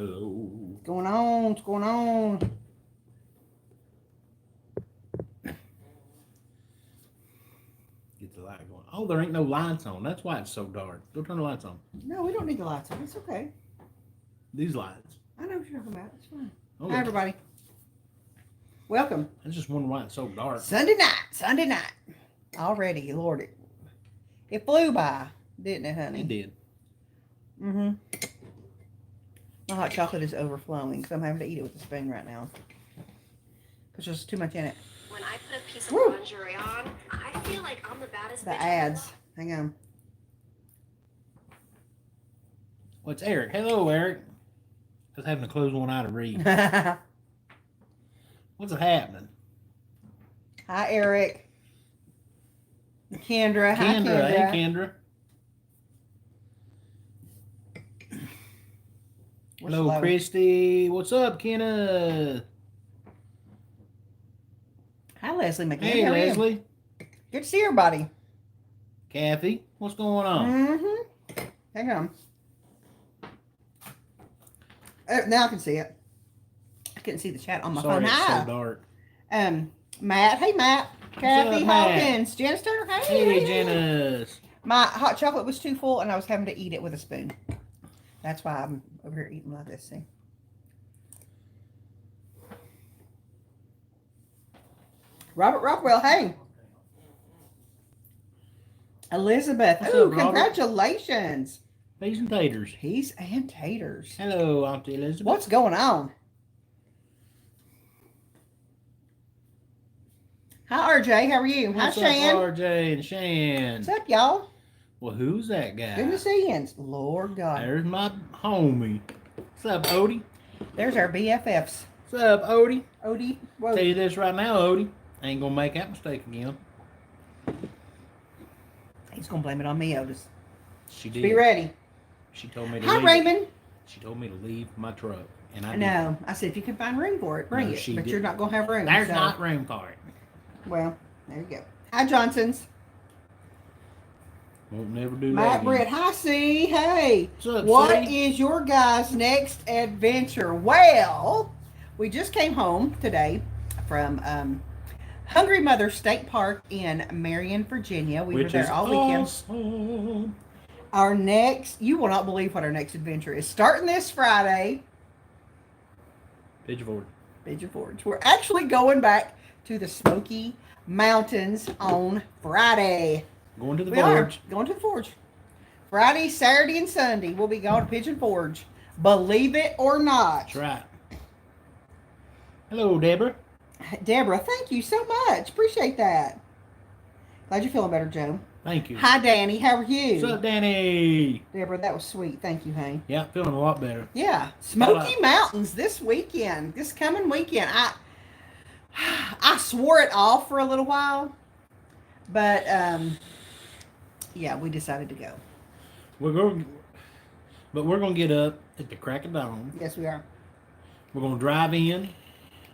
Hello. What's going on? What's going on? Get the light going. Oh, there ain't no lights on. That's why it's so dark. Go turn the lights on. No, we don't need the lights on. It's okay. These lights. I know what you're talking about. It's fine. Okay. Hi, everybody. Welcome. I just wonder why it's so dark. Sunday night. Already, Lord, it flew by, didn't it, honey? It did. Mm-hmm. My hot chocolate is overflowing because I'm having to eat it with a spoon right now. Because there's too much in it. When I put a piece of lingerie on, I feel like I'm the baddest The bitch. ads. Hang on. Well, it's Eric. Hello, Eric. I was having to close one eye to read. What's happening? Hi, Eric. Kendra. Hi, Kendra. Hey, Kendra. Hello, slow. Christy. What's up, Kenna? Hi, Leslie McGinn. Hey, How are you? Leslie. Good to see everybody. Kathy. What's going on? Mm-hmm. Hang on. Now I can see it. I couldn't see the chat on my Sorry, phone. it's Hi. so dark. Matt. Hey, Matt. Kathy up, Matt? Hawkins. Janice Turner. Hey, Janice. My hot chocolate was too full, and I was having to eat it with a spoon. That's why I'm over here eating like this. See? Robert Rockwell. Hey. Elizabeth. What's Ooh, up, Robert? congratulations. Peas and taters. Peas and taters. Hello, Auntie Elizabeth. What's going on? Hi, RJ. How are you? What's Hi, Shan. up, RJ and Shan? What's up, y'all? Well, who's that guy? Good to see you. Lord God. There's my homie. What's up, Odie? There's our BFFs. What's up, Odie? Odie. Whoa. Tell you this right now, Odie. I ain't gonna make that mistake again. He's going to blame it on me, Otis. She did. Be ready. She told me to Hi, leave. Raymond. She told me to leave my truck, and I No, I said if you can find room for it, bring No, it. she But didn't. you're not going to have room. There's so. not room for it. Well, there you go. Hi, Johnsons. Won't never do that Matt again. Britt. Hi, C. Hey. What's up, What C? is your guys' next adventure? Well, we just came home today from Hungry Mother State Park in Marion, Virginia. We were Which there is all weekend. awesome. Our next, you will not believe what our next adventure is. Starting this Friday, Pigeon Forge. Pigeon Forge. We're actually going back to the Smoky Mountains on Friday. Going to the We are Forge. going to the Forge. Friday, Saturday, and Sunday, we'll be going to Pigeon Forge. Believe it or not. That's right. Hello, Deborah. Deborah, thank you so much. Appreciate that. Glad you're feeling better, Joe. Thank you. Hi, Danny. How are you? What's up, Danny? Deborah, that was sweet. Thank you, honey. Yeah, feeling a lot better. Yeah. Smoky Mountains this weekend. This coming weekend. I swore it off for a little while. But, yeah, we decided to go. We're going to get up at the crack of dawn. Yes, we are. We're going to drive in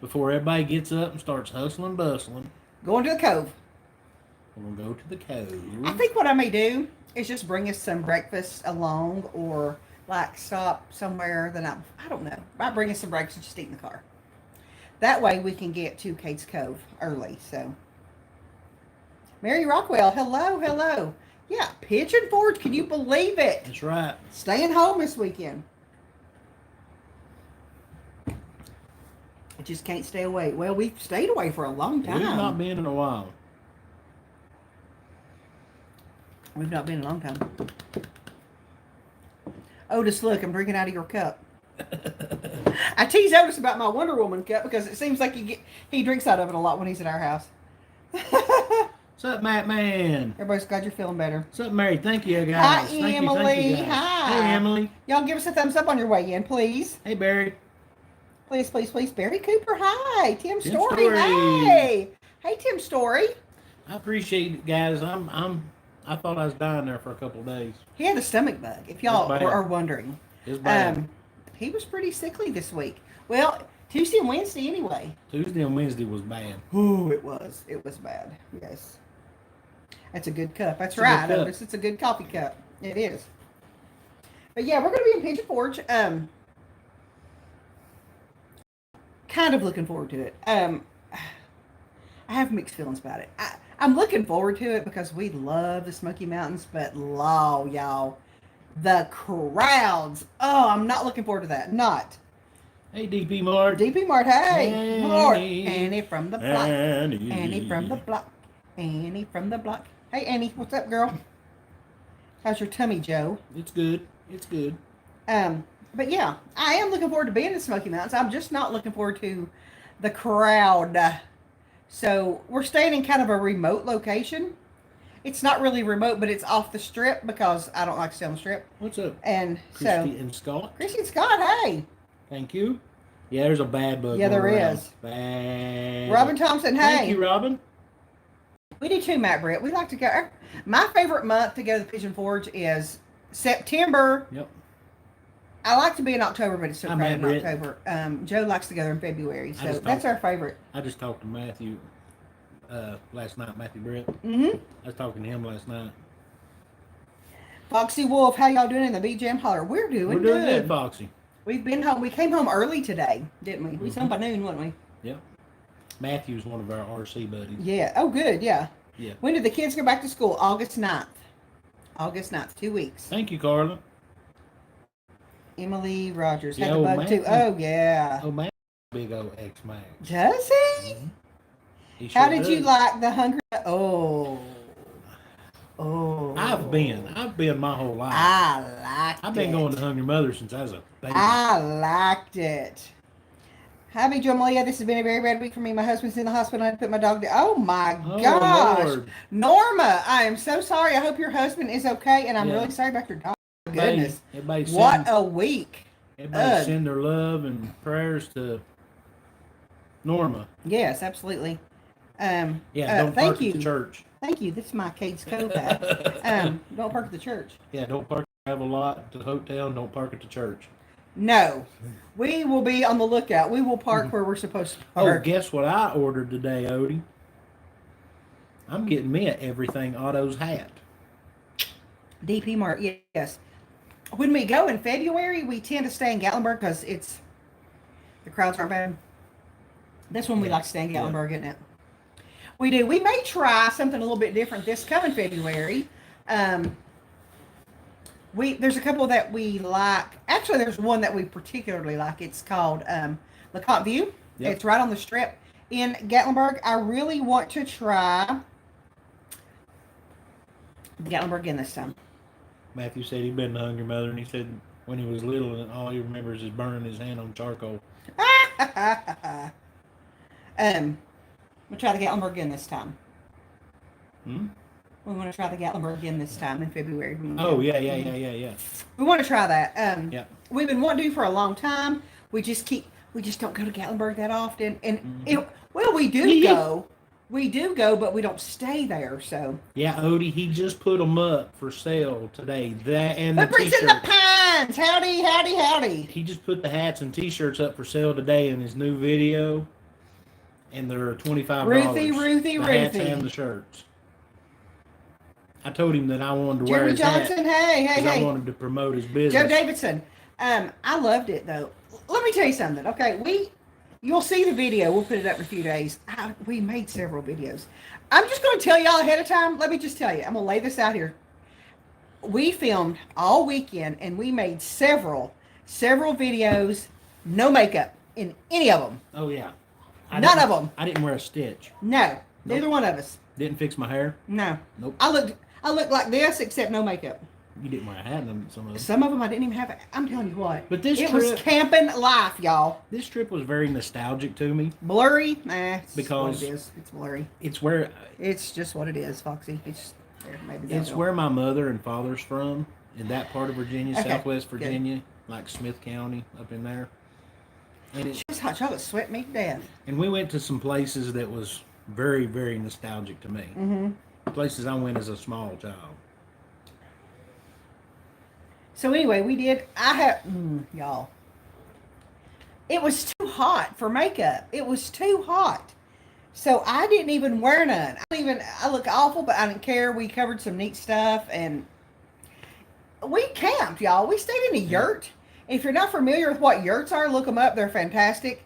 before everybody gets up and starts hustling, bustling. Going to the Cove. We're going to go to the cove. I think what I may do is just bring us some breakfast along or, like, stop somewhere that I don't know. Might bring us some breakfast and just eat in the car. That way we can get to Kate's Cove early, so. Mary Rockwell, hello. Yeah, Pigeon Forge, can you believe it? That's right. Staying home this weekend. I just can't stay away. Well, we've stayed away for a long time. We've not been in a while. We've not been in a long time. Otis, look, I'm drinking out of your cup. I tease Otis about my Wonder Woman cup because it seems like he drinks out of it a lot when he's at our house. What's up, Matt Man? Everybody's glad you're feeling better. What's up, Mary? Thank you, guys. Hi, Thank Emily. you, guys. Hi. Hey, Emily. Y'all give us a thumbs up on your way in, please. Hey, Barry. Please. Barry Cooper, hi. Tim Story, Story. hey. Hey, Tim Story. I appreciate it, guys. I thought I was dying there for a couple of days. He had a stomach bug, if y'all It's bad. are wondering. It's bad. He was pretty sickly this week. Well, Tuesday and Wednesday anyway. Tuesday and Wednesday was bad. Ooh, it was. It was bad. Yes. That's a good cup. That's It's a right, good cup. Otis. It's a good coffee cup. It is. But yeah, we're going to be in Pigeon Forge. kind of looking forward to it. I have mixed feelings about it. I'm looking forward to it because we love the Smoky Mountains, but law, y'all, the crowds. Oh, I'm not looking forward to that. Not. Hey, DP Mart. DP Mart, hey, Annie. Mart. Annie from the block. Annie. Annie from the block. Annie from the block. Hey, Annie, what's up, girl? How's your tummy, Joe? It's good. It's good. But yeah, I am looking forward to being in the Smoky Mountains. I'm just not looking forward to the crowd. So we're staying in kind of a remote location. It's not really remote, but it's off the strip because I don't like to stay on the strip. What's up? And Christy so, and Scott. Christy and Scott, hey. Thank you. Yeah, there's a bad bug. Yeah, there going around. is. Bad. Robin Thompson, hey. Thank you, Robin. We do too, Matt Britt. We like to go. My favorite month to go to the Pigeon Forge is September. Yep. I like to be in October, but it's so I'm crowded Matt in Britt. October. Joe likes to go there in February, so just that's talked- our favorite. I just talked to Matthew last night, Matthew Britt. Mm-hmm. I was talking to him last night. Foxy Wolf, how y'all doing in the B-Jam Holler? We're doing We're doing good, Foxy. We've been home. We came home early today, didn't we? We was home by noon, wasn't we? Yep. Matthew's one of our RC buddies. Yeah. Oh, good. Yeah. Yeah. When did the kids go back to school? August 9th. August 9th, 2 weeks. Thank you, Carla. Emily Rogers had Yeah, the old bug too. Matthew. Oh, yeah. Oh, man. Big old X-Max. Does he? He How sure did you does. like the Hungry? Oh. Oh. I've been my whole life. I liked it. I've been going to Hungry Mother since I was a baby. I liked it. Hi, Big Joe Malia. This has been a very bad week for me. My husband's in the hospital. I had to put my dog down. Oh, my Oh, gosh. Lord. Norma, I am so sorry. I hope your husband is okay, and I'm Yeah. really sorry about your dog. Goodness. Everybody What send, a week. everybody send their love and prayers to Norma. Yes, absolutely. Yeah, don't thank park you. at the church. Thank you. This is my Kate's Cove hat. Don't park at the church. Yeah, don't park travel lot at the hotel and don't park at the church. No. We will be on the lookout. We will park where we're supposed to Oh, park. guess what I ordered today, Odie? I'm getting me a Everything Autos hat. DP Mart, yes. When we go in February, we tend to stay in Gatlinburg because the crowds aren't bad. That's when we Yeah. like to stay in Gatlinburg, isn't it? We do. We may try something a little bit different this coming February. There's a couple that we like. Actually, there's one that we particularly like. It's called LeConte View. Yep. It's right on the strip in Gatlinburg. I really want to try the Gatlinburg Inn this time. Matthew said he'd been to Hungry Mother, and he said when he was little, and all he remembers is burning his hand on charcoal. We'll try the Gatlinburg Inn this time. Hmm? We want to try the Gatlinburg Inn this time in February. Oh, yeah. We want to try that. Yeah. We've been wanting to for a long time. We just don't go to Gatlinburg that often. And we do go. We do go, but we don't stay there. So Yeah, Odie, he just put them up for sale today. That and the Footprints in the t-shirts. Pines. Howdy, howdy, howdy. He just put the hats and t-shirts up for sale today in his new video, and they're $25. Ruthie. The hats and the shirts. I told him that I wanted to wear Jeremy his Johnson. hat Hey, because I hey. wanted to promote his business. Joe Davidson. I loved it though. Let me tell you something. Okay, you'll see the video. We'll put it up in a few days. We made several videos. I'm just going to tell y'all ahead of time. Let me just tell you. I'm going to lay this out here. We filmed all weekend and we made several videos. No makeup in any of them. Oh yeah. None of them. I didn't wear a stitch. No, neither one of us. Didn't fix my hair. No. Nope. I looked like this except no makeup. You didn't wear a hat in some of them. Some of them I didn't even have. I'm telling you what. But this it was trip- camping life, y'all. This trip was very nostalgic to me Blurry? Nah, it's Because- what it is. It's blurry. it's where It's just what it is, Foxy. It's there, maybe it's where my mother and father's from, in that part of Virginia, Okay, Southwest good. Virginia, like Smith County up in there. And Just hot chocolate sweat me to death. and we went to some places that was very, very nostalgic to me. Mm-hmm. Places I went as a small child. So anyway, y'all. It was too hot for makeup. It was too hot. So I didn't even wear none. I look awful, but I didn't care. We covered some neat stuff and we camped, y'all. We stayed in a yurt. If you're not familiar with what yurts are, look them up. They're fantastic.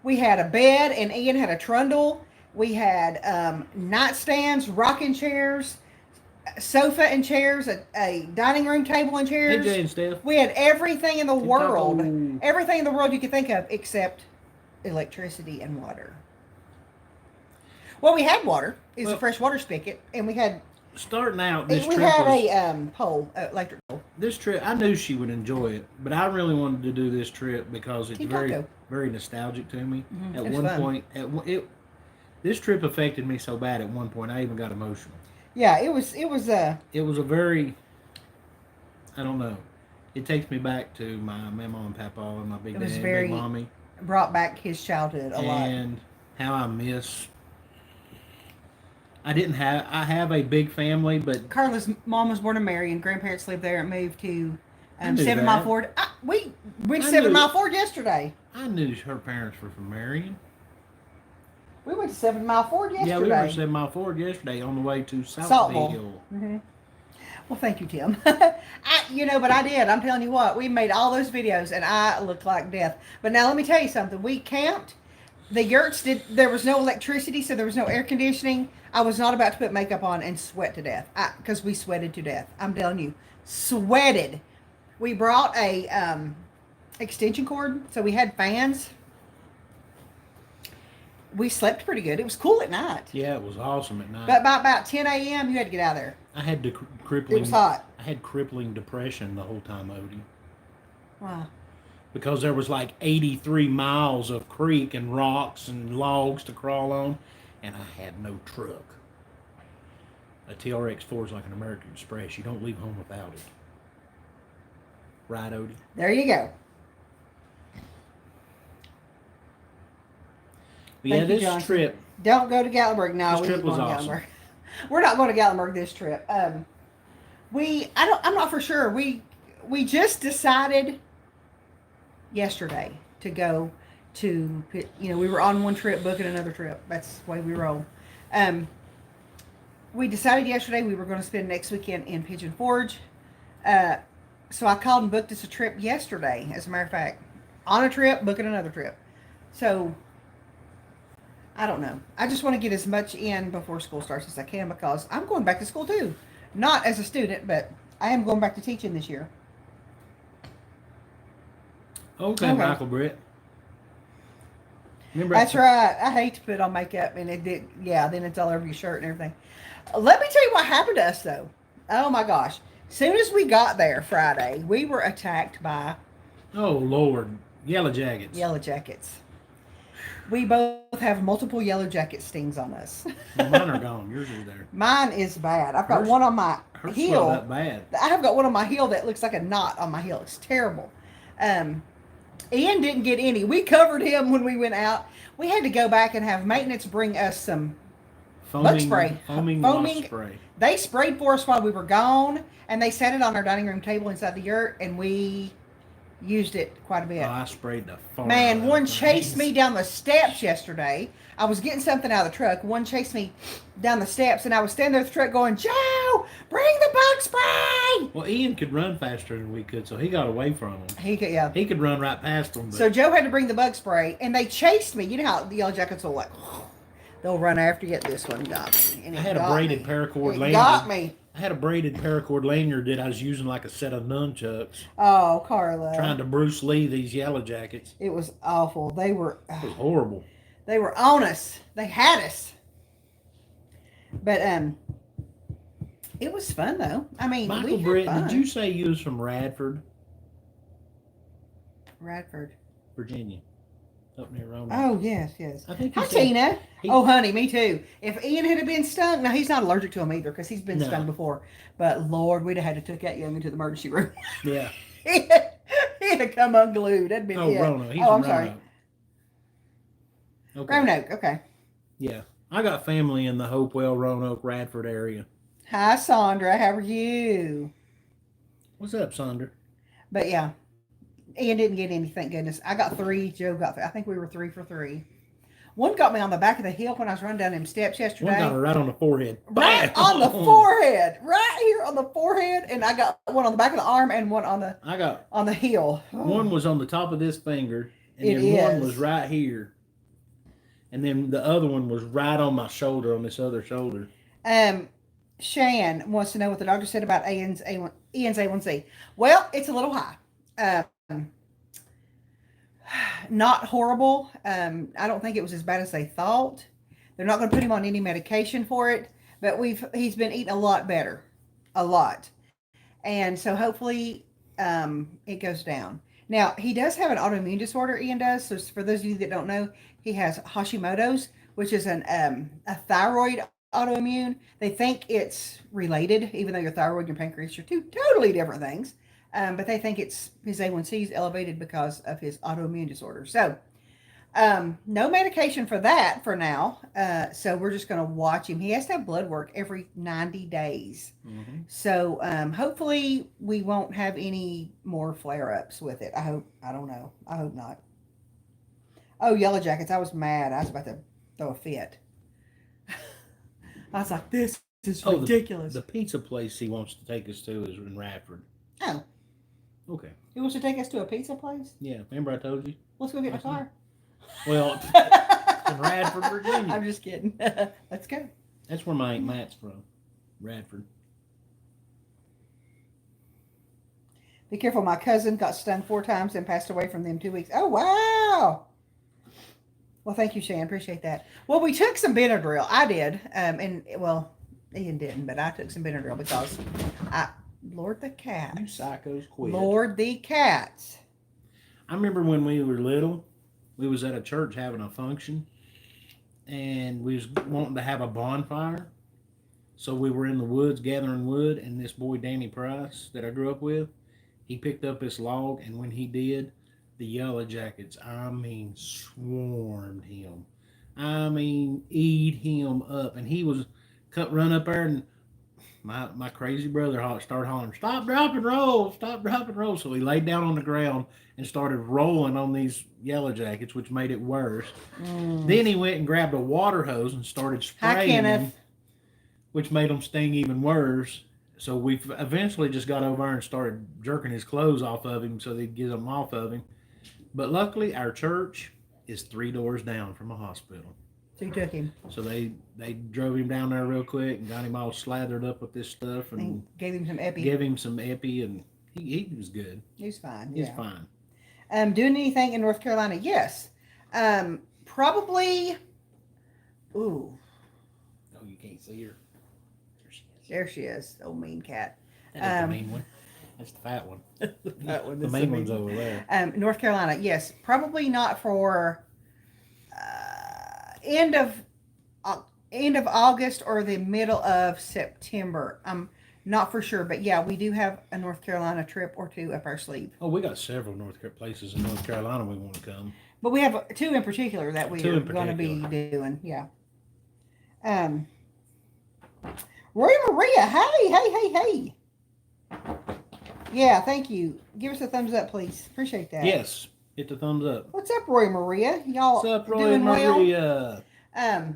We had a bed, and Ian had a trundle. We had nightstands, rocking chairs, sofa and chairs, a dining room table and Hey, chairs. Jay and Steph. We had everything in the world, Taco. everything in the world you could think of, except electricity and water. Well, we had water. It was a fresh water spigot, and we had Starting out, this we trip had was, a pole, electric pole. this trip, I knew she would enjoy it, but I really wanted to do this trip because it's Team very, Taco. very nostalgic to me. At It was one fun. point, this trip affected me so bad. At one point, I even got emotional. Yeah, it was. It was a very, I don't know. It takes me back to my mama and papa and my big It dad, was and very big mommy, brought back his childhood a lot. and how I miss. I have a big family, but Carla's mom was born in Marion. Grandparents lived there and moved to I knew 7 Mile that. Ford. We went to I 7 knew- Mile Ford yesterday. I knew her parents were from Marion. We went to 7 Mile Ford yesterday. Yeah, we were at 7 Mile Ford yesterday on the way to Saltville. Southville. Well, thank you, Tim. But I did. I'm telling you what, we made all those videos, and I looked like death. But now let me tell you something. We camped. The yurts there was no electricity, so there was no air conditioning. I was not about to put makeup on and sweat to death because we sweated to death. I'm telling you, sweated. We brought a extension cord, so we had fans. We slept pretty good. It was cool at night. Yeah, it was awesome at night. But by about 10 a.m., you had to get out of there. I had the crippling. It was hot. I had crippling depression the whole time, Odie, Wow. because there was like 83 miles of creek and rocks and logs to crawl on, and I had no truck. A TRX-4 is like an American Express. You don't leave home without it. Right, Odie? There you go. But yeah, Thank you, this Johnson. trip. Don't go to Gatlinburg. No, This we trip ain't going to was awesome. Gatlinburg. We're not going to Gatlinburg this trip. I'm not for sure. We just decided yesterday to go to, we were on one trip, booking another trip. That's the way we roll. We decided yesterday we were going to spend next weekend in Pigeon Forge. So I called and booked us a trip yesterday, as a matter of fact. On a trip, booking another trip. So, I don't know. I just want to get as much in before school starts as I can because I'm going back to school too. Not as a student, but I am going back to teaching this year. Okay, Michael Britt. Remember That's right. I hate to put on makeup and then it's all over your shirt and everything. Let me tell you what happened to us though. Oh my gosh. Soon as we got there Friday, we were attacked by Oh Lord, Yellow Jackets. Yellow Jackets. We both have multiple Yellow Jacket stings on us. Mine are gone. Yours are there. Mine is bad. I've got Hers- one on my Hers heel. swelled up bad. I have got one on my heel that looks like a knot on my heel. It's terrible. Ian didn't get any. We covered him when we went out. We had to go back and have maintenance bring us some bug spray. Foaming wasp spray. They sprayed for us while we were gone, and they set it on our dining room table inside the yurt, and we used it quite a bit. Oh, I sprayed the far Man, out of one things. chased me down the steps yesterday. I was getting something out of the truck. One chased me down the steps, and I was standing there with the truck going, Joe, bring the bug spray! Well, Ian could run faster than we could, so he got away from them. He could, yeah. He could run right past them. But So Joe had to bring the bug spray, and they chased me. You know how the Yellow Jackets will they'll run after you. This one got me. And I it had a got braided me. paracord It lanyard. got me. I had a braided paracord lanyard that I was using like a set of nunchucks, Oh, Carla. trying to Bruce Lee these Yellow Jackets. It was awful. They were It was horrible. they were on us. They had us. But it was fun though. I mean, Michael we had Britt, fun. did you say you was from Radford, Radford? Virginia? Up near Roanoke. Oh yes, yes. I think you Hi, said- Tina. he- Oh, honey, me too. If Ian had been stung, now he's not allergic to them either because he's been No. stung before. But Lord, we'd have had to took that young into the emergency room. Yeah. He'd have come unglued. That'd been Oh, it. Roanoke. He's Oh, I'm from sorry. Roanoke. Okay. Roanoke. Okay. Yeah. I got family in the Hopewell, Roanoke, Radford area. Hi, Sandra. How are you? What's up, Sonder? But yeah, Ian didn't get any. Thank goodness. I got 3. Joe got 3. I think we were 3 for 3. One got me on the back of the hill when I was running down them steps yesterday. One got her right on the forehead. Right Bam! on the forehead, right here on the forehead, and I got one on the back of the arm and one on the I got heel. one was on the top of this finger, and It then one is. was right here. and then the other one was right on my shoulder, on this other shoulder. Shan wants to know what the doctor said about Ian's A1C. Well, it's a little high. Not horrible. I don't think it was as bad as they thought. They're not going to put him on any medication for it, but he's been eating a lot better, a lot, and so hopefully it goes down. Now he does have an autoimmune disorder. Ian does. So for those of you that don't know, he has Hashimoto's, which is a thyroid autoimmune. They think it's related, even though your thyroid and your pancreas are two totally different things. But they think it's his A1C is elevated because of his autoimmune disorder. So, no medication for that for now. So we're just going to watch him. He has to have blood work every 90 days. Mm-hmm. So hopefully we won't have any more flare-ups with it. I hope. I don't know. I hope not. Oh, Yellow Jackets. I was mad. I was about to throw a fit. I was like, this is ridiculous. The pizza place he wants to take us to is in Radford. Oh. Okay. He wants to take us to a pizza place? Yeah. Remember I told you? Let's go get in the car. Well, in Radford, Virginia. I'm just kidding. Let's go. That's where my Aunt Matt's from. Radford. Be careful. My cousin got stung 4 times and passed away from them 2 weeks. Oh, wow. Well, thank you, Shan. Appreciate that. Well, we took some Benadryl. I did. Ian didn't, but I took some Benadryl because Lord the cats. You psychos quit. Lord the cats. I remember when we were little, we was at a church having a function, and we was wanting to have a bonfire. So we were in the woods gathering wood, and this boy, Danny Price, that I grew up with, he picked up this log, and when he did, the Yellow Jackets, swarmed him. Eat him up. And he was run up there, and my crazy brother started hollering, stop, drop, and roll, stop, drop, and roll. So he laid down on the ground and started rolling on these Yellow Jackets, which made it worse. Then he went and grabbed a water hose and started spraying them, which made them sting even worse. So we eventually just got over there and started jerking his clothes off of him so they'd get them off of him. But luckily, our church is 3 doors down from a hospital. So you took him. So they drove him down there real quick and got him all slathered up with this stuff and gave him some epi. And he was good. He was fine. He's fine. Doing anything in North Carolina? Yes. Probably. Ooh. Oh, you can't see her. There she is. Old mean cat. That's the mean one. That's the fat one. That one. The main one's over there. North Carolina, yes. Probably not for end of August or the middle of September. I'm not for sure, but yeah, we do have a North Carolina trip or 2 up our sleeve. Oh, we got several places in North Carolina we want to come. But we have 2 in particular that we are going to be doing. Yeah. Roy Maria, hey. Yeah, thank you. Give us a thumbs up, please. Appreciate that. Yes, hit the thumbs up. What's up, Roy Maria? Y'all What's up, Roy doing Maria? well?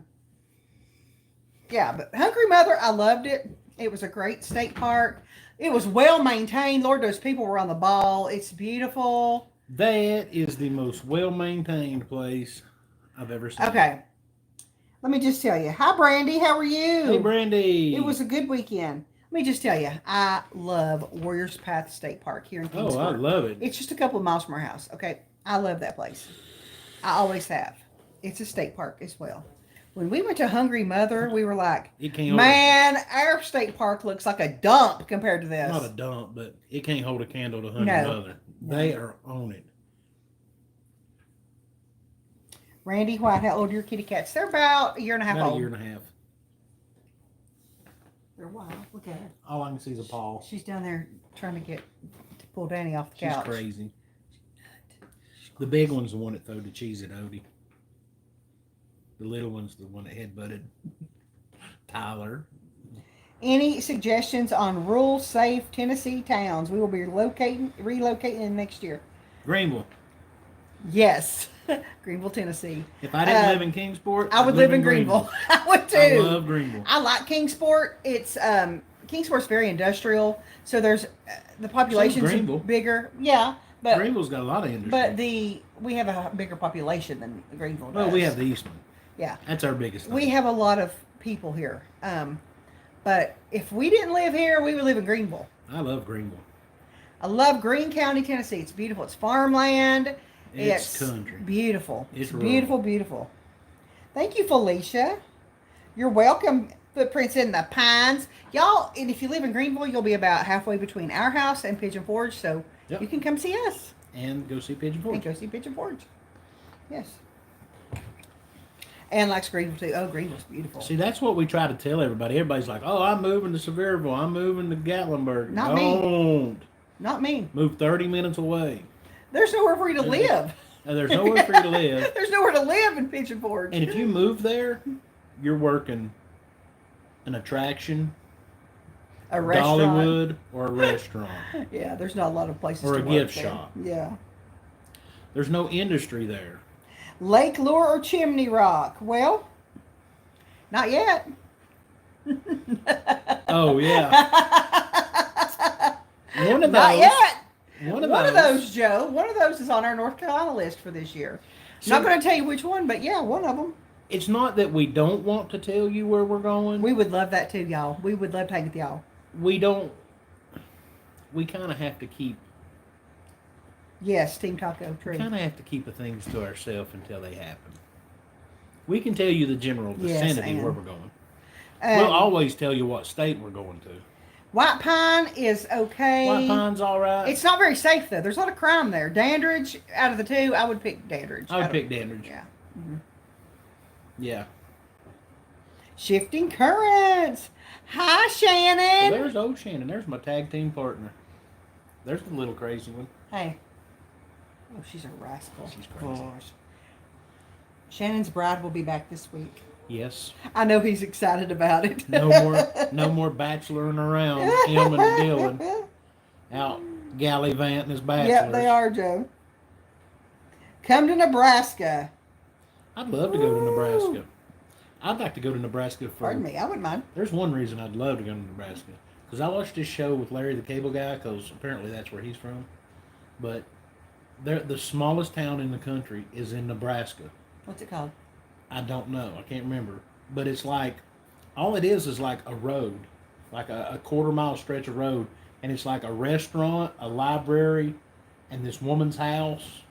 Yeah, but Hungry Mother, I loved it. It was a great state park. It was well maintained. Lord, those people were on the ball. It's beautiful. That is the most well maintained place I've ever seen. Okay. Let me just tell you. Hi, Brandy. How are you? Hey, Brandy. It was a good weekend. Let me just tell you, I love Warriors Path State Park here in Kingsport. Oh, I love it. It's just a couple of miles from our house. Okay, I love that place. I always have. It's a state park as well. When we went to Hungry Mother, we were like, man, our state park looks like a dump compared to this. Not a dump, but it can't hold a candle to Hungry Mother. They are on it. Randy White, how old are your kitty cats? They're about a year and a half old. A year and a half. They're wild. Look at her. All I can see is a paw. She's down there trying to pull Danny off the couch. She's crazy. The big one's the one that threw the cheese at Odie. The little one's the one that headbutted Tyler. Any suggestions on rural, safe Tennessee towns? We will be relocating in next year. Greenville. Yes. Greenville, Tennessee. If I didn't live in Kingsport, I would live in Greenville. I would too. I love Greenville. I like Kingsport. It's Kingsport's very industrial, so there's the population's bigger. Yeah, but Greenville's got a lot of industry. But we have a bigger population than Greenville does. Well, we have the Eastman. Yeah. That's our biggest thing. We have a lot of people here. But if we didn't live here, we would live in Greenville. I love Greenville. I love Greene County, Tennessee. It's beautiful. It's farmland. It's country. Beautiful. It's beautiful, beautiful. Thank you, Felicia. You're welcome. Footprints in the Pines. Y'all, and if you live in Greenville, you'll be about halfway between our house and Pigeon Forge, so Yep. you can come see us. And go see Pigeon Forge. And go see Pigeon Forge. Yes. And likes Greenville too. Oh, Greenville's beautiful. See, that's what we try to tell everybody. Everybody's like, "Oh, I'm moving to Sevierville. I'm moving to Gatlinburg." Not me. Don't. Not me. Move 30 minutes away. There's nowhere for you to live. There's nowhere for you to live. There's nowhere to live in Pigeon Forge. And if you move there, you're working an attraction, a restaurant, Dollywood, or a restaurant. Yeah, there's not a lot of places Or to a work gift there. shop. Yeah. There's no industry there. Lake Lure or Chimney Rock? Well, not yet. Oh yeah. One of those. Not yet. One of those, Joe. One of those is on our North Carolina list for this year. So- Not going to tell you which one, but yeah, one of them. It's not that we don't want to tell you where we're going. We would love that too, y'all. We would love to hang with y'all. We don't. We kind of have to keep. Yes, Team Taco, true. We kind of have to keep the things to ourselves until they happen. We can tell you the general Yes, vicinity and- where we're going. We'll always tell you what state we're going to. White Pine is okay. White Pine's all right. It's not very safe though. There's a lot of crime there. Dandridge, out of the two, I would pick Dandridge. I would pick Dandridge. Yeah. Yeah. Shifting Currents. Hi, Shannon. Well, there's old Shannon. There's my tag team partner. There's the little crazy one. Hey. Oh, she's a rascal. She's crazy. Gosh. Shannon's bride will be back this week. Yes. I know he's excited about it. No more bacheloring around. Him and Dylan out gallivanting as bachelors. Yep, they are, Joe. Come to Nebraska. I'd love to go to Nebraska. I'd like to go to Nebraska for. Pardon me, I wouldn't mind. There's one reason I'd love to go to Nebraska. Because I watched this show with Larry the Cable Guy, because apparently that's where he's from. But the smallest town in the country is in Nebraska. What's it called? I don't know. I can't remember. But it's like, all it is like a road. Like a quarter-mile stretch of road. And it's like a restaurant, a library, and this woman's house.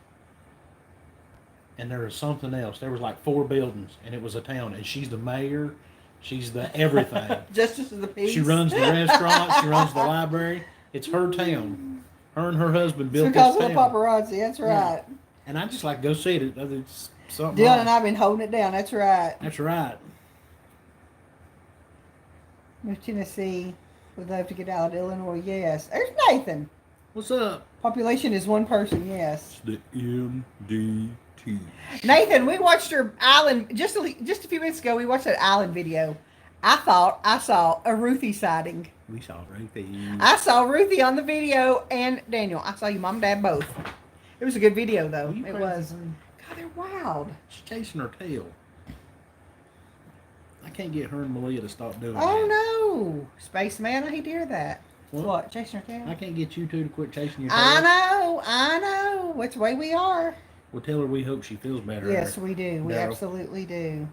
And there was something else. There was like 4 buildings, and it was a town. And she's the mayor. She's the everything. Justice of the Peace. She runs the restaurant. She runs the library. It's her town. Her and her husband built It's because this of the town. paparazzi. That's right. And I just like go see it. It's something. Dylan wrong. and I've been holding it down. That's right. That's right. Move to Tennessee. Would love to get out of Illinois. Yes. There's Nathan. What's up? Population is 1 person. Yes. It's the MDT. Nathan, we watched your island just a few minutes ago. We watched that island video. I thought I saw a Ruthie sighting. We saw Ruthie. I saw Ruthie on the video and Daniel. I saw you, mom and dad both. It was a good video though. You It crazy was. thing. God, they're wild. She's chasing her tail. I can't get her and Malia to stop doing that. Oh no, Spaceman! I hate to hear that. What? Chasing her tail? I can't get you two to quit chasing your tail. I know. Which way we are? Well, tell her we hope she feels better. Yes, we do. We Daryl. absolutely do.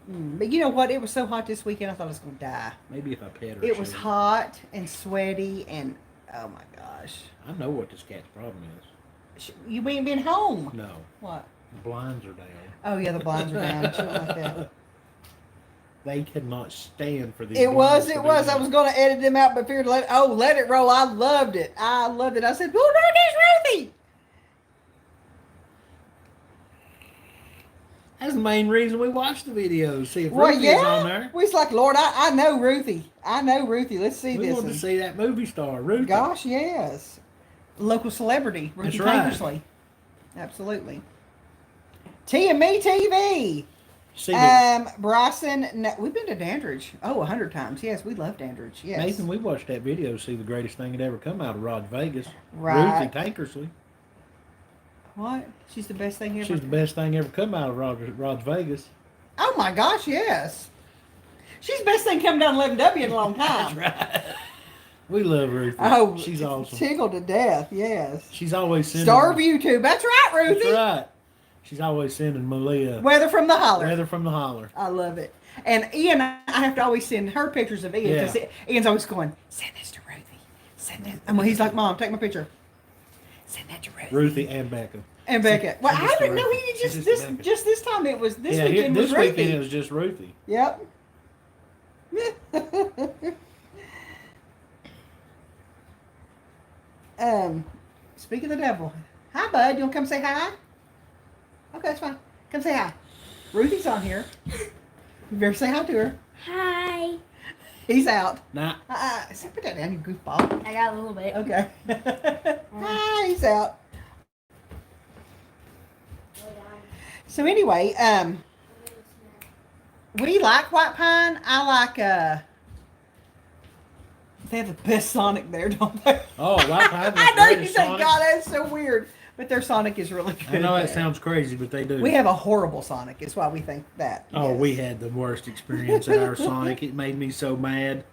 But you know what? It was so hot this weekend. I thought I was going to die. Maybe if I pet her. It was she'll- hot and sweaty, and oh my gosh, I know what this cat's problem is. you ain't been home. No, What? the blinds are down. Oh yeah, the blinds are down. Shit like that. They cannot stand for these. It blinds was. to It be was. I down. was going to edit them out, but figured let it roll. I loved it. I said, "Oh, no, there's Ruthie." That's the main reason we watched the videos. See if Well, Ruthie's on yeah. there. We was like, Lord, I know Ruthie. I know Ruthie. Let's see We this. wanted one. to see that movie star, Ruthie. Gosh, yes. Local celebrity, Ruthie That's right. Tankersley. Absolutely. TME TV. See that, Bryson, no, we've been to Dandridge. Oh, 100 times. Yes, we love Dandridge. Yes. Nathan, we watched that video. See the greatest thing that ever come out of Rod Vegas. Right. Ruthie Tankersley. What? She's the best thing ever. She's the best thing ever come out of Rod Vegas. Oh my gosh, yes. She's the best thing come down 11W in a long time. That's right. We love Ruthie. Oh, She's awesome. Tickled to death, yes. She's always sending. Star of YouTube. That's right, Ruthie. That's right. She's always sending Malia Weather from the holler. weather from the holler. I love it. And Ian, I have to always send her pictures of Ian because Ian's always going, send this to Ruthie. Send that. And he's like, Mom, take my picture. Send that to Ruthie. Ruthie and Becca. And Becca. Well, Send I this to didn't know Ruthie. he Send just this to Becca. this time it was this Yeah, weekend this was Ruthie. weekend it was just Ruthie. Yep. Speak of the devil. Hi, bud. You want to come say hi? Okay, that's fine. Come say hi. Ruthie's on here. You better say hi to her. Hi. He's out. Nah. Put that down, you goofball. I got a little bit. Okay. Hi, he's out. So anyway, we like White Pine. I like they have the best Sonic there, don't they? Oh, White Pine. I know you greatest say, Sonic. God, that's so weird. But their Sonic is really good. I know that there. sounds crazy, but they do. We have a horrible Sonic, is why we think that. Oh, yes. we had the worst experience at our Sonic. It made me so mad.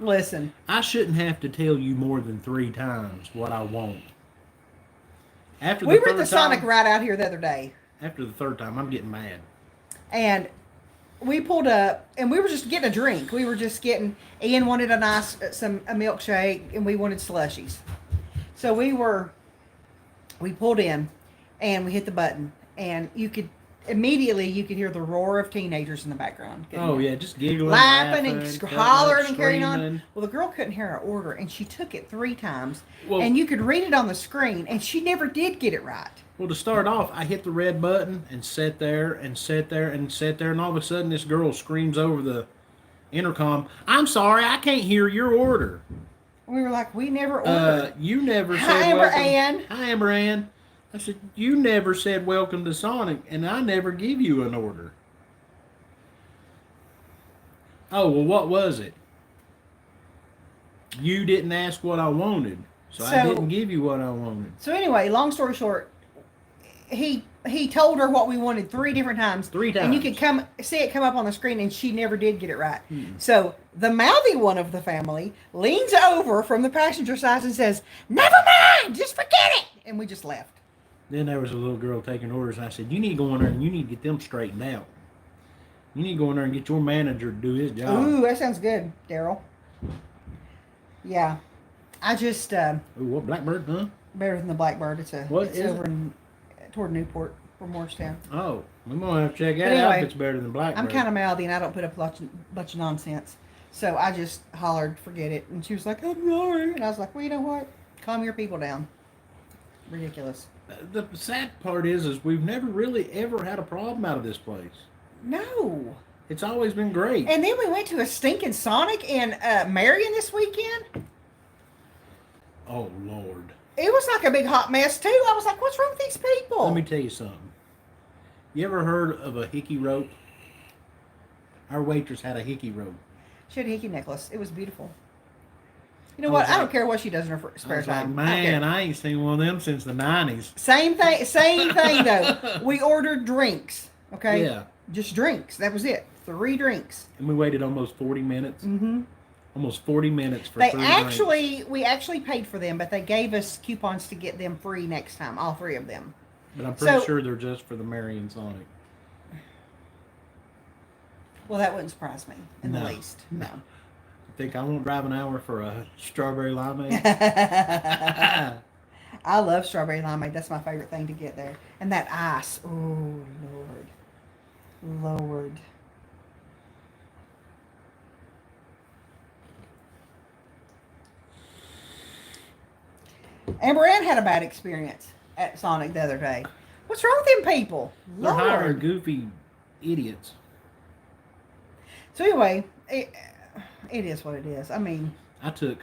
Listen, I shouldn't have to tell you more than 3 times what I want. After we the were at third the Sonic time, right out here the other day. after the 3rd time, I'm getting mad. And we pulled up, and we were just getting a drink. We were just getting. Ian wanted a milkshake, and we wanted slushies. So we pulled in, and we hit the button, and you could hear the roar of teenagers in the background. Oh yeah, just giggling, Laughing and hollering and carrying on. screaming. Well, the girl couldn't hear our order, and she took it 3 times, Well- and you could read it on the screen, and she never did get it right. Well, to start off, I hit the red button and sat there and sat there and sat there, and all of a sudden, this girl screams over the intercom, "I'm sorry, I can't hear your order." We were like, we never ordered. You never said Hi, Amber welcome. Ann. Hi, Amber Ann. I said, you never said welcome to Sonic, and I never give you an order. Oh, well, what was it? You didn't ask what I wanted, so I So- didn't give you what I wanted. So anyway, long story short, he told her what we wanted 3 different times. 3 And you times. could see it come up on the screen, and she never did get it right. So the mouthy one of the family leans over from the passenger side and says, "Never mind, just forget it." And we just left. Then there was a little girl taking orders, and I said, you need to go in there and you need to get them straightened out. You need to go in there and get your manager to do his job. Ooh, that sounds good, Daryl. Yeah, I just Ooh, what, Blackbird, huh? better than the Blackbird. It's What it's is over toward Newport from Morristown. Oh, we're going to have to check that But out anyway, if it's better than Blackbird. I'm kind of mouthy, and I don't put up a bunch of nonsense. So I just hollered, "Forget it," and she was like, "I'm sorry," and I was like, "Well, you know what? Calm your people down." Ridiculous. The sad part is we've never really ever had a problem out of this place. No. It's always been great. And then we went to a stinking Sonic in Marion this weekend. Oh, Lord. It was like a big hot mess too. I was like, "What's wrong with these people?" Let me tell you something. You ever heard of a hickey rope? Our waitress had a hickey rope. She had a hickey necklace. It was beautiful. You know I what? was I don't like- care what she does in her I spare was like, time. I don't care. man, I ain't seen one of them since the 90s. Same thing though. We ordered drinks. Okay. Yeah. Just drinks. That was it. 3 drinks. And we waited almost 40 minutes. Mm-hmm. Almost 40 minutes for They 3 we actually paid for them, but they gave us coupons to get them free next time, all 3 of them. But I'm pretty So- sure they're just for the Marion Sonic. Well, that wouldn't surprise me in the No. least. No. I think I won't drive an hour for a strawberry limeade. I love strawberry limeade. That's my favorite thing to get there. And that ice. Oh, Lord. Lord. Amber Ann had a bad experience at Sonic the other day. What's wrong with them people? They're hiring Lord. goofy idiots. So anyway, it is what it is. I mean, I took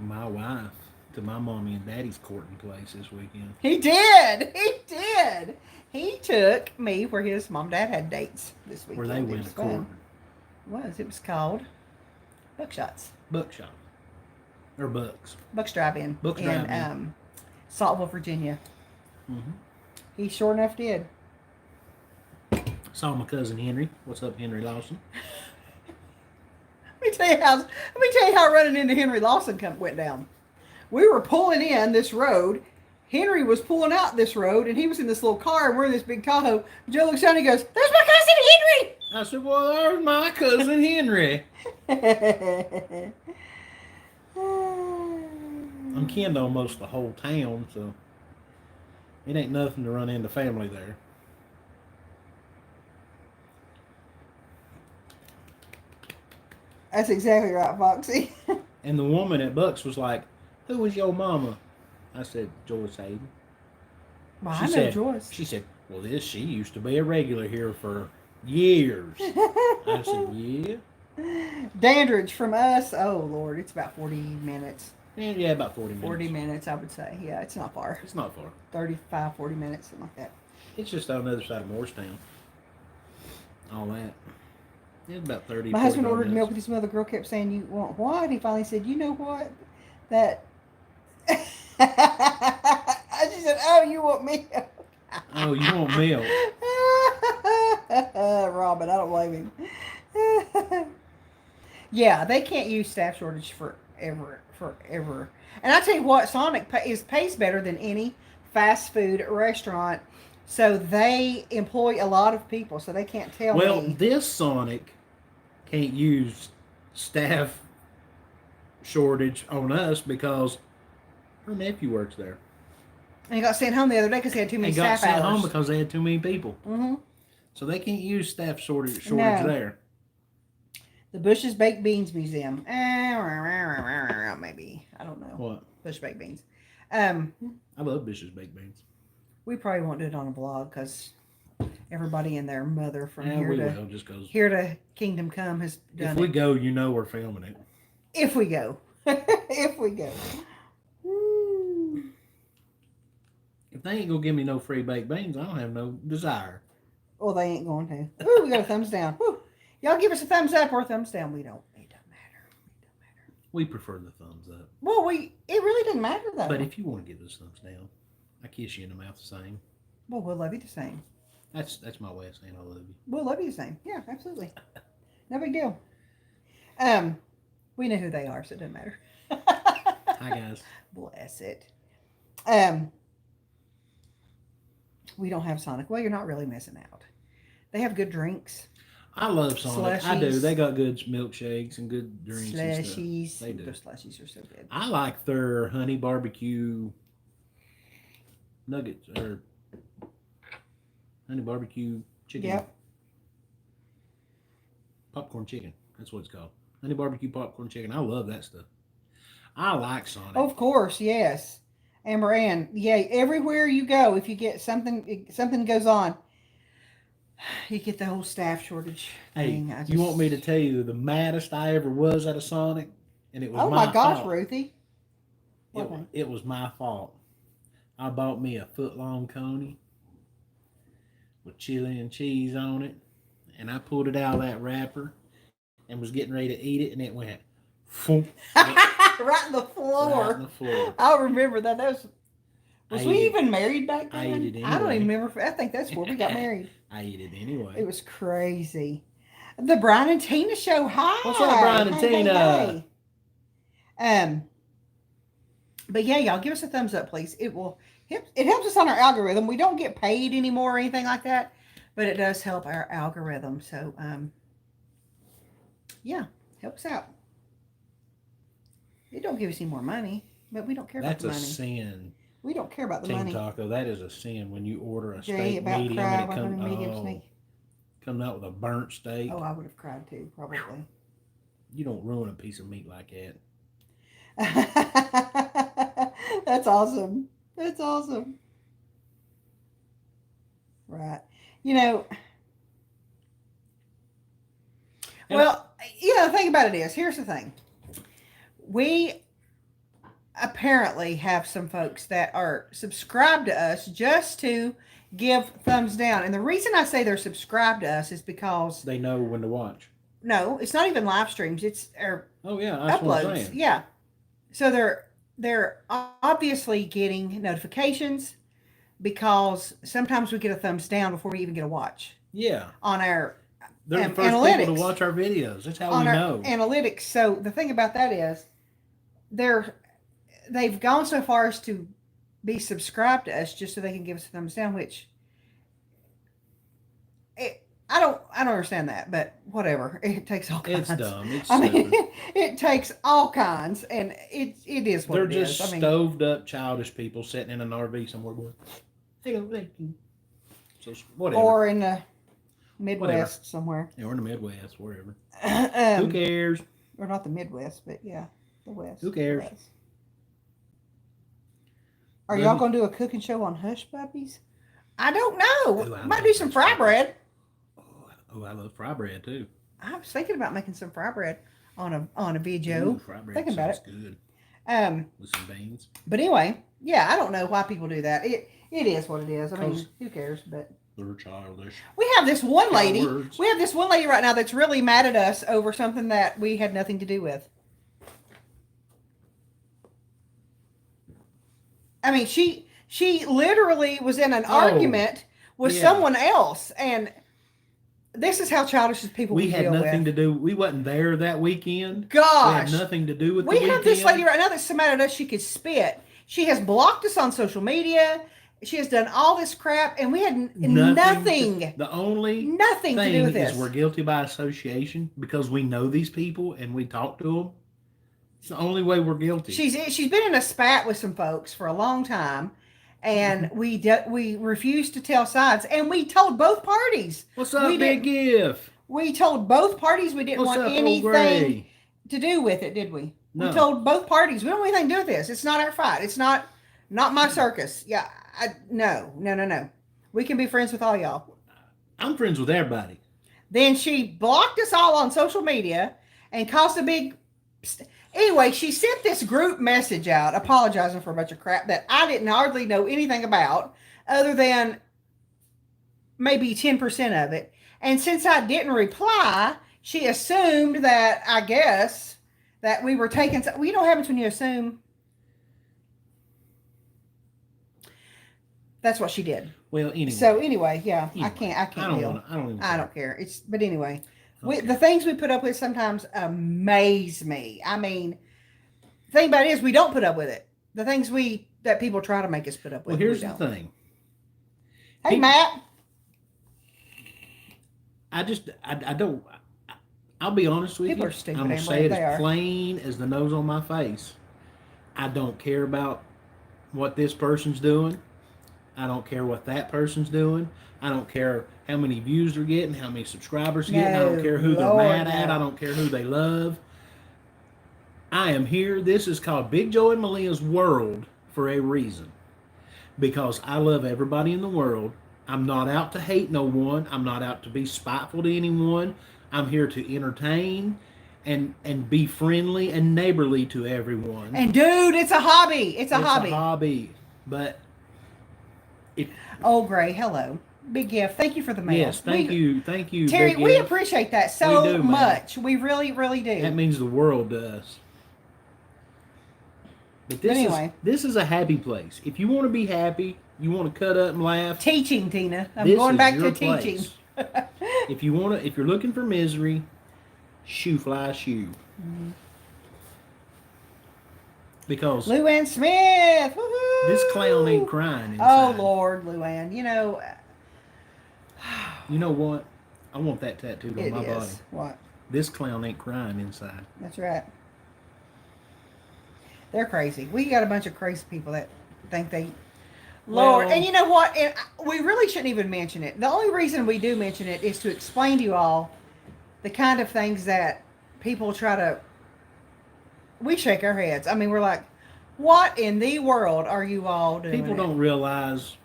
my wife to my mommy and daddy's courting place this weekend. he did. He did. He took me where his mom and dad had dates this weekend. Where they It went was to fun. court. It was called Buckshots. Buckshot. Or Bucks. Bucks Drive-In. Bucks in Drive-In. Saltville, Virginia. Mm-hmm. He sure enough did. Saw my cousin Henry. What's up, Henry Lawson? Let me tell you how running into Henry Lawson went down. We were pulling in this road, Henry was pulling out this road, and he was in this little car, and we're in this big Tahoe. Joe looks down and he goes, "There's my cousin I said, well, there's my cousin Henry. Henry." I'm kin to almost the whole town, so it ain't nothing to run into family there. That's exactly right, Foxy. And the woman at Bucks was like, "Who was your mama?" I said, "Joyce Hayden." Well, She I know said, Joyce. She said, "Well, she used to be a regular here for years." I said, "Yeah." Dandridge from us, oh Lord, it's about 40 minutes. Yeah, about 40 minutes. 40 minutes, I would say. Yeah, it's not far. It's not far. 35, 40 minutes, something like that. It's just on the other side of Morristown. All that. It's about 30 My husband 45 ordered minutes. milk, and this mother girl kept saying, "You want what?" And he finally said, "You know what? That." She said, "Oh, you want milk?" Oh, you want milk? Robin, I don't blame him. Yeah, they can't use staff shortage forever. And I tell you what, Sonic pays better than any fast food restaurant. So they employ a lot of people, so they can't tell Well, me. this Sonic can't use staff shortage on us because her nephew works there. And he got sent home the other day because he had too many They got staff sent hours. home because they had too many people. Mm-hmm. So they can't use staff shortage No. there. The Bush's Baked Beans Museum. Maybe. I don't know. What? Bush Baked Beans. I love Bishop's Baked Beans. We probably won't do it on a vlog because everybody and their mother from Yeah, we will, just because. here to Kingdom Come has done If we it. go, you know we're filming it. If we go. If we go. Woo. If they ain't gonna give me no free baked beans, I don't have no desire. Well, they ain't going to. Woo, we got a thumbs down. Woo. Y'all give us a thumbs up or a thumbs down. We don't. It doesn't matter. It don't matter. We prefer the thumbs up. Well, it really didn't matter though. But if you want to give us thumbs down, I kiss you in the mouth the same. Well, we'll love you the same. That's my way of saying I love you. We'll love you the same. Yeah, absolutely. No big deal. We know who they are, so it doesn't matter. Hi guys. Bless it. We don't have Sonic. Well, you're not really missing out. They have good drinks. I love Sonic. I do. Slushies. They got good milkshakes and good drinks and stuff. Slushies. They do. Their slushies are so good. I like their honey barbecue nuggets or honey barbecue chicken. Yep. Popcorn chicken. That's what it's called. Honey barbecue popcorn chicken. I love that stuff. I like Sonic. Of course, yes. Amber Ann, yeah, everywhere you go, if you get something goes on, you get the whole staff shortage thing. Hey, you want me to tell you the maddest I ever was at a Sonic? And it was Oh my my gosh, fault. Ruthie. It was my fault. I bought me a foot-long coney with chili and cheese on it, and I pulled it out of that wrapper and was getting ready to eat it, and it went right Right in the floor. in the floor. I remember that. Was we even married back then? I ate it I don't anyway. even remember. I think that's where we got married. I ate it anyway. It was crazy. The Brian and Tina show. Hi. What's up, Brian and Tina? Hey. But yeah, y'all give us a thumbs up, please. It helps us on our algorithm. We don't get paid anymore or anything like that, but it does help our algorithm. So, yeah, help us out. It don't give us any more money, but we don't care about the money. That's a sin. We don't care about the Team money. Taco, that is a sin when you order a Jay, steak about medium cried and it when I had a medium steak. comes out with a burnt steak. Oh, I would have cried too, probably. You don't ruin a piece of meat like that. That's awesome. That's awesome. Right. You know, well, the thing about it is, here's the thing. We apparently have some folks that are subscribed to us just to give thumbs down. And the reason I say they're subscribed to us is because They know when to watch. no, it's not even live streams. It's Oh yeah, that's what I'm uploads. saying. Yeah. So they're obviously getting notifications because sometimes we get a thumbs down before we even get a watch Yeah. on our They're the first analytics. people to watch our videos. That's how on we our know. analytics. So the thing about that is they've gone so far as to be subscribed to us just so they can give us a thumbs down, which I don't understand that, but whatever. It takes all kinds. It's dumb. It's I stupid. mean, it takes all kinds, and it is what They're it just is. I mean, stoved up childish people sitting in an RV somewhere going, hello, thank you. So whatever. or in the Midwest somewhere. Yeah, or in the Midwest, wherever. Who Who cares? Or not the Midwest, but yeah, the West. Who cares? The West. Are Let y'all me- going to do a cooking show on Hush Puppies? I don't know. Ooh, I Might love do some Hush fry Puppies. bread. Oh, I love fry bread too. I was thinking about making some fry bread on a video. Ooh, fry bread Thinking about sounds good it. with some beans. But anyway, yeah, I don't know why people do that. It is what it is. I mean, 'Cause- who cares? But They're childish. we have this one lady. Cowards. We have this one lady right now that's really mad at us over something that we had nothing to do with. I mean, she literally was in an argument with yeah. someone else, and this is how childish people We we had deal nothing with. to do. We wasn't there that weekend. Gosh, We had nothing to do with we the have this weekend. lady right now that's so mad at us she could spit. She has blocked us on social media. She has done all this crap, and we had nothing The only to do thing with this. is we're guilty by association because we know these people and we talk to them. It's the only way we're guilty. She's been in a spat with some folks for a long time, and Mm-hmm. we refused to tell sides, and we told both parties. What's up, we Big Giff? We told both parties we didn't What's want up, old anything Gray? to do with it, did we? No. We told both parties we don't want anything to do with this. It's not our fight. It's not my circus. Yeah, no. We can be friends with all y'all. I'm friends with everybody. Then she blocked us all on social media and caused a big. Anyway, she sent this group message out apologizing for a bunch of crap that I didn't hardly know anything about, other than maybe 10% of it. And since I didn't reply, she assumed that, I guess, that we were taking. Well, you know what happens when you assume? That's what she did. Well, anyway. So anyway, yeah, Anyway, I can't I don't deal. want. I don't even. I don't care. But anyway, Okay. the things we put up with sometimes amaze me. I mean, the thing about it is we don't put up with it. The things that people try to make us put up with. Well, here's we the don't. thing. Hey, People- Matt. I don't. I'll be honest with People you. are stupid, I'm gonna Amber, say it they as are. plain as the nose on my face. I don't care about what this person's doing. I don't care what that person's doing. I don't care how many views they're getting, how many subscribers they're getting. I don't No, care who they're Lord, mad at. no. I don't care who they love. I am here. This is called Big Joe and Malia's World for a reason. Because I love everybody in the world. I'm not out to hate no one. I'm not out to be spiteful to anyone. I'm here to entertain and be friendly and neighborly to everyone. And dude, it's a hobby. It's a hobby. A hobby. But Oh, Gray, hello. Big gift. Thank you for the mail. yes, thank you, Terry, Big we Ed. appreciate that so We do, man. much. We really, really do. That means the world to us. But Anyway. this is a happy place. If you want to be happy, you want to cut up and laugh. Teaching, Tina. I'm this going is back your to teaching. place. If you're looking for misery, shoe fly shoe. Mm-hmm. Because Luann Smith. Woo-hoo! this clown ain't crying Oh, inside. Lord, Luann. You know, You know what? I want that tattooed on it my is. body. What? This clown ain't crying inside. That's right. They're crazy. We got a bunch of crazy people that think they. Lord, Well- and you know what? And we really shouldn't even mention it. The only reason we do mention it is to explain to you all the kind of things that people try to. We shake our heads. I mean, we're like, what in the world are you all doing? People don't realize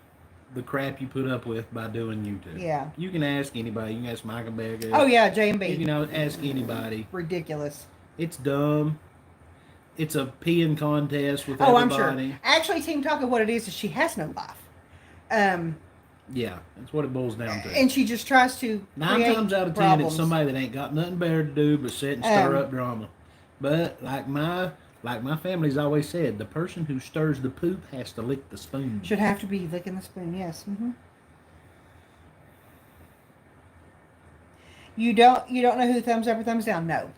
the crap you put up with by doing YouTube. Yeah. You can ask anybody. You can ask Michael Beggett. Oh, yeah, You J&B. can ask anybody. Ridiculous. It's dumb. It's a peeing contest with Oh, I'm everybody. sure. Actually, Team Talking, what it is she has no life. Yeah, that's what it boils down to. And she just tries to 9 create times out of 10, problems. it's somebody that ain't got nothing better to do but sit and stir up drama. But like my family's always said, the person who stirs the poop has to lick the spoon. Should have to be licking the spoon, yes. You don't know who thumbs up or thumbs down? No.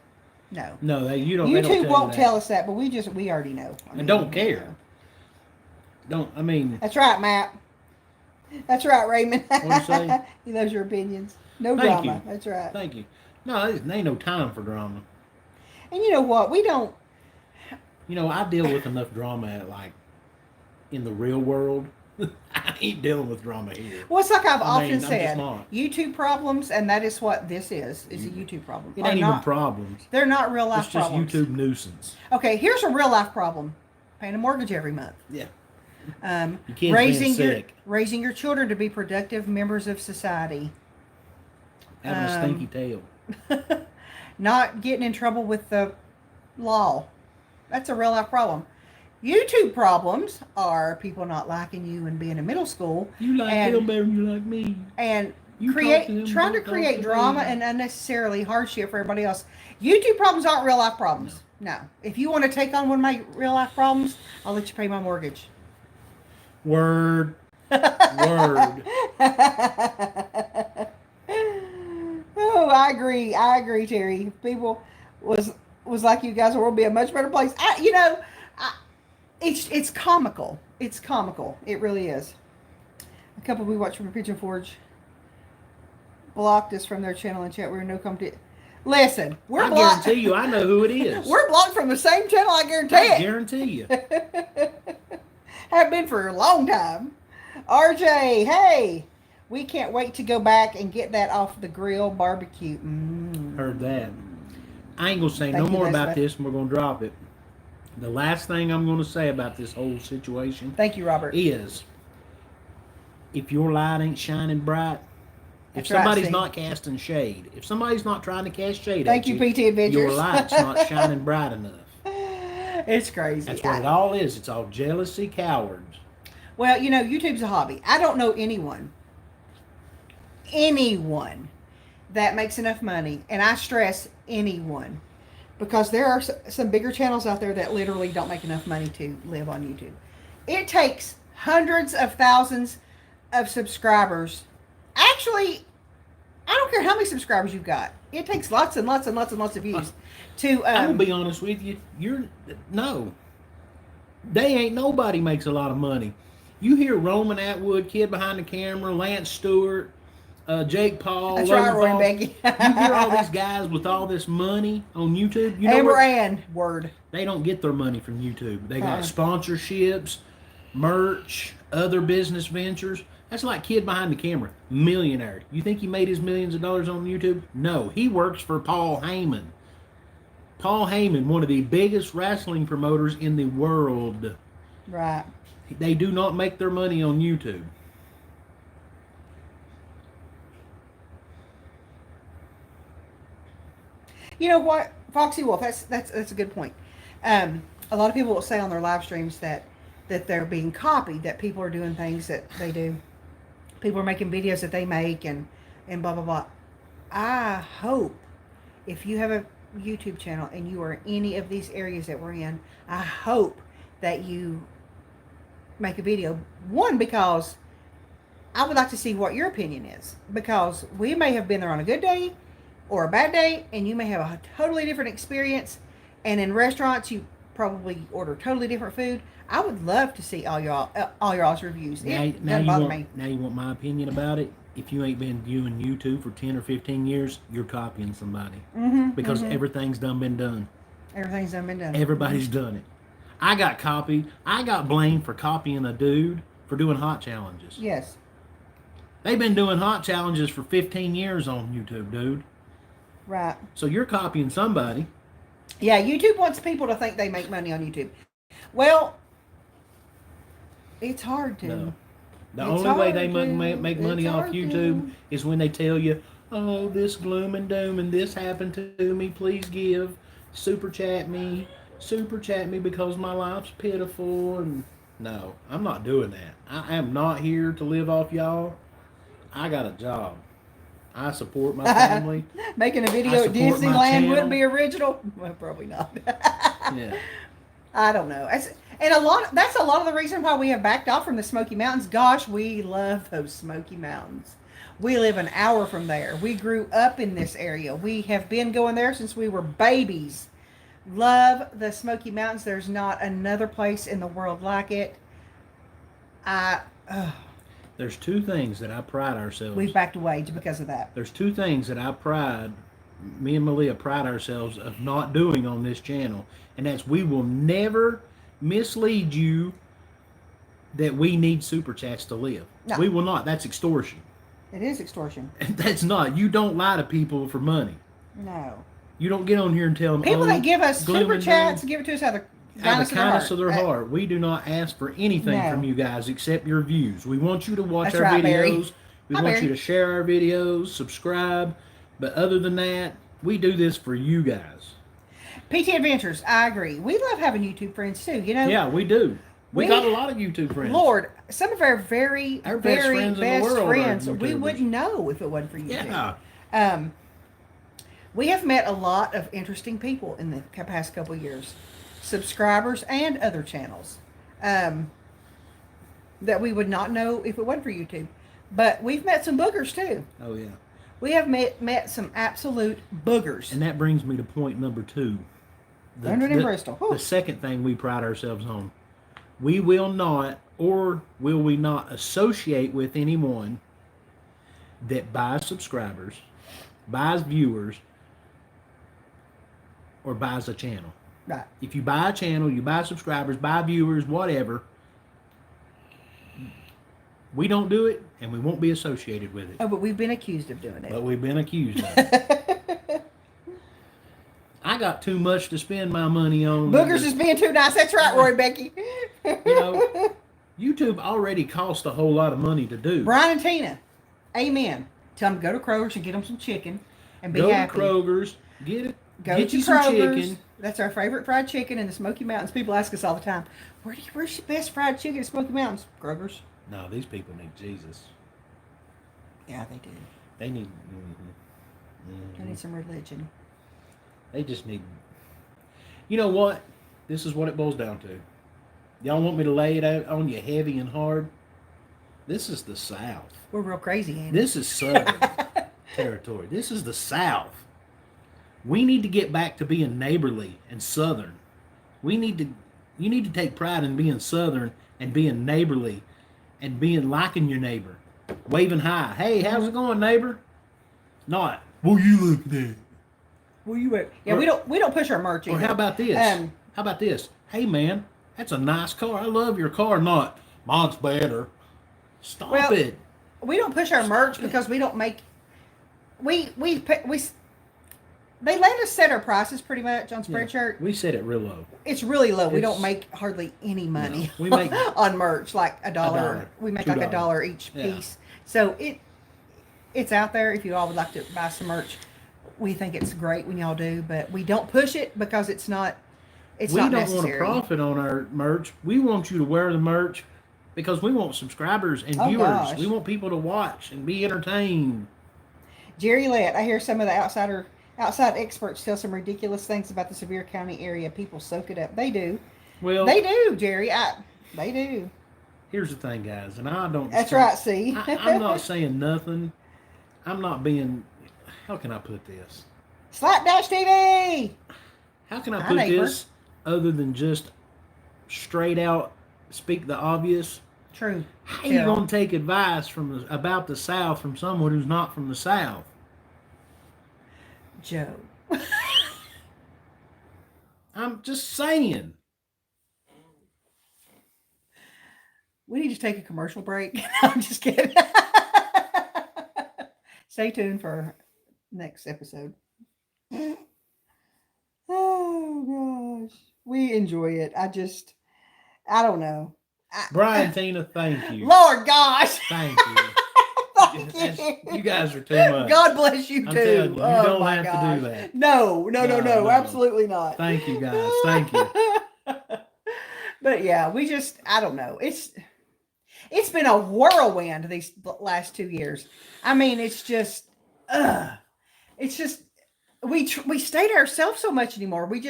No, you don't. they don't YouTube tell won't you tell us that, but we already know. I And don't care. Don't, I mean, That's right, Matt. That's right, Raymond. What'd you say? He loves your opinions. No Thank drama. you. That's right. Thank you. No, there ain't no time for drama. And you know what? We don't. You know, I deal with enough drama at, like, in the real world. I ain't dealing with drama here. Well, it's like I've I mean, often I'm just said, not. YouTube problems, and that is what this is a YouTube problem. It Are ain't even not- problems. They're not real life It's just problems. YouTube nuisance. Okay, here's a real life problem: paying a mortgage every month. Yeah. Um, Your kids raising being your sick. raising your children to be productive members of society. Having a stinky tail. Not getting in trouble with the law. That's a real life problem. YouTube problems are people not liking you and being in middle school You like and- them better than you like me. and You talk to trying them, to don't talk create to drama me. and unnecessarily hardship for everybody else. YouTube problems aren't real life problems. No. If you want to take on one of my real life problems, I'll let you pay my mortgage. Word. Word. Oh, I agree. I agree, Terry. If people was like you guys, the world would be a much better place. It's comical. It's comical. It really is. A couple we watched from Pigeon Forge blocked us from their channel and chat. We're no competition. Listen, we're I blocked. guarantee you, I know who it is. We're blocked from the same channel. I guarantee I it. guarantee you. Have been for a long time. RJ, hey, we can't wait to go back and get that off the grill barbecue. Heard that. I ain't gonna say Thank no you, more Leslie. about this, and we're gonna drop it. The last thing I'm gonna say about this whole situation Thank you, Robert. is, if your light ain't shining bright, if That's right, somebody's Steve. not casting shade, if somebody's not trying to cast shade Thank at you, PT Adventures. your light's not shining bright enough. It's crazy. That's what it all is. It's all jealousy, cowards. Well, you know, YouTube's a hobby. I don't know anyone that makes enough money, and I stress anyone, because there are some bigger channels out there that literally don't make enough money to live on YouTube. It takes hundreds of thousands of subscribers. Actually, I don't care how many subscribers you've got. It takes lots and lots and lots and lots of views to. I'm gonna be honest with you. They ain't nobody makes a lot of money. You hear Roman Atwood, Kid Behind the Camera, Lance Stewart, Jake Paul, That's Logan right, Roy Paul. and Becky. You hear all these guys with all this money on YouTube. You know Amber what? Ann, word. They don't get their money from YouTube. They got Uh-uh. sponsorships, merch, other business ventures. That's like Kid Behind the Camera, millionaire. You think he made his millions of dollars on YouTube? No, he works for Paul Heyman. Paul Heyman, one of the biggest wrestling promoters in the world. Right. They do not make their money on YouTube. You know what, Foxy Wolf? That's a good point. A lot of people will say on their live streams that they're being copied, that people are doing things that they do. People are making videos that they make and blah blah blah. I hope if you have a YouTube channel and you are in any of these areas that we're in, I hope that you make a video. One, because I would like to see what your opinion is, because we may have been there on a good day or a bad day, and you may have a totally different experience. And in restaurants, you probably order totally different food. I would love to see all y'all's reviews. It doesn't bother me. Now you want my opinion about it? If you ain't been viewing YouTube for 10 or 15 years, you're copying somebody. Because everything's been done. Everything's done been done. Everybody's done it. I got copied. I got blamed for copying a dude for doing hot challenges. Yes. They've been doing hot challenges for 15 years on YouTube, dude. Right. So you're copying somebody. Yeah, YouTube wants people to think they make money on YouTube. Well, it's hard to. No. The It's only way hard they to. make money It's off hard to. YouTube is when they tell you, oh, this gloom and doom and this happened to me, please give, super chat me because my life's pitiful. And no, I'm not doing that. I am not here to live off y'all. I got a job. I support my family. Making a I video at support my Disneyland channel. wouldn't be original. Well, probably not. Yeah. I don't know. That's a lot of the reason why we have backed off from the Smoky Mountains. Gosh, we love those Smoky Mountains. We live an hour from there. We grew up in this area. We have been going there since we were babies. Love the Smoky Mountains. There's not another place in the world like it. There's two things that I pride ourselves. We've backed away because of that. There's two things that me and Malia pride ourselves of not doing on this channel, and that's we will never mislead you that we need super chats to live. No. We will not. That's extortion. It is extortion. That's not. You don't lie to people for money. No. You don't get on here and tell them. People that give us gloom super and chats, doom, give it to us out of the out kindness of their heart. We do not ask for anything No. from you guys except your views. We want you to watch That's our right, Barry. videos. We Hi, want Barry. you to share our videos, subscribe. But other than that, we do this for you guys. PT Adventures, I agree. We love having YouTube friends too, you know? Yeah, we do. We We- got a lot of YouTube friends. Lord, some of our very, Our best very friends in the best world are friends, we YouTubers. wouldn't know if it wasn't for YouTube. Yeah. We have met a lot of interesting people in the past couple of years, subscribers and other channels, that we would not know if it wasn't for YouTube. But we've met some boogers too. Oh, yeah. We have met some absolute boogers. And that brings me to point number 2. London and Bristol. Whew. The second thing we pride ourselves on. We will not, or will we not, associate with anyone that buys subscribers, buys viewers, or buys a channel. Right. If you buy a channel, you buy subscribers, buy viewers, whatever, we don't do it, and we won't be associated with it. Oh, but we've been accused of doing it. But we've been accused of it. I got too much to spend my money on. Boogers is being too nice. That's right, Roy Becky. You know, YouTube already costs a whole lot of money to do. Brian and Tina, amen. Tell them to go to Kroger's and get them some chicken and be Go happy. to Kroger's, get Go you to some Kroger's. chicken. That's our favorite fried chicken in the Smoky Mountains. People ask us all the time, where's your best fried chicken in Smoky Mountains? Kroger's. No, these people need Jesus. Yeah, they do. They need. They need some religion. They just need. You know what? This is what it boils down to. Y'all want me to lay it out on you heavy and hard? This is the South. We're real crazy, ain't we? This is Southern territory. This is the South. We need to get back to being neighborly and Southern. You need to take pride in being Southern and being neighborly and being liking your neighbor. Waving high. Hey, how's it going, neighbor? Not, what you looking at? Where you at? Yeah, we don't push our merch. Or either. how about this? How about this? Hey, man, that's a nice car. I love your car. Not, mine's better. Stop it. We don't push our merch because we don't make. They let us set our prices pretty much on Spreadshirt. We set it real low. It's really low. We don't make hardly any money we make on merch, like $1. $1, We make $2. like $1 each piece. So it's out there if you all would like to buy some merch. We think it's great when y'all do, but we don't push it because it's not necessary. We don't want to profit on our merch. We want you to wear the merch because we want subscribers and Oh, viewers. gosh. We want people to watch and be entertained. Jerry Lett, I hear some of the outside experts tell some ridiculous things about the Sevier County area. People soak it up. They do. Well, They do, Jerry. They do. here's the thing, guys, and I don't. That's right, see. I'm not saying nothing. I'm not being. How can I put this? Slapdash TV! How can I Hi, put neighbor. this other than just straight out speak the obvious? True. How you gonna take advice about the South from someone who's not from the South? Joe. I'm just saying. We need to take a commercial break. I'm just kidding. Stay tuned for next episode. Oh gosh. We enjoy it. I don't know. Brian, Tina, thank you. Lord gosh. Thank you. Thank you. You guys are too much. God bless you I'm too. telling you, you Oh, don't my have to gosh. do that. No, No. absolutely not. Thank you, guys. Thank you. But yeah, I don't know. It's been a whirlwind these last 2 years. I mean, it's just we stay to ourselves so much anymore. We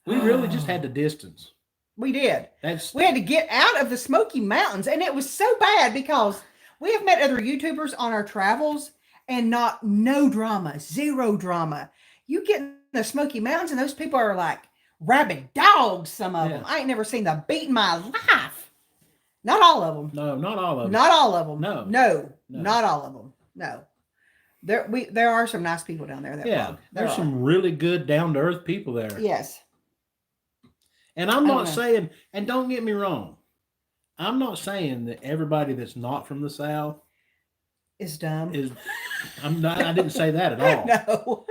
really just had to distance. we did. That's We had to get out of the Smoky Mountains, and it was so bad because we have met other YouTubers on our travels and no drama, zero drama. You get in the Smoky Mountains and those people are like rabid dogs, some of them. I ain't never seen the beat in my life. Not all of them. No, not all of them. Not all of them. No. No. No. Not all of them. No. There are some nice people down there that Yeah, blog. there's some really good down to earth people there. Yes. And I'm not saying, and don't get me wrong, I'm not saying that everybody that's not from the South is dumb. I didn't say that at all. No.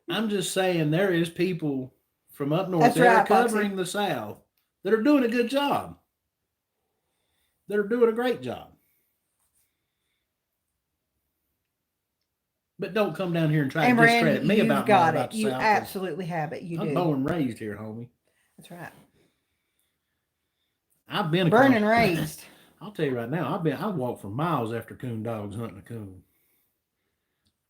I'm just saying there is people from up north That's that are right, covering the South that are doing a good job. That are doing a great job. But don't come down here and try to discredit me about the South. You absolutely have it. I'm born and raised here, homie. That's right. I've been born and raised. I'll tell you right now, I've walked for miles after coon dogs hunting a coon.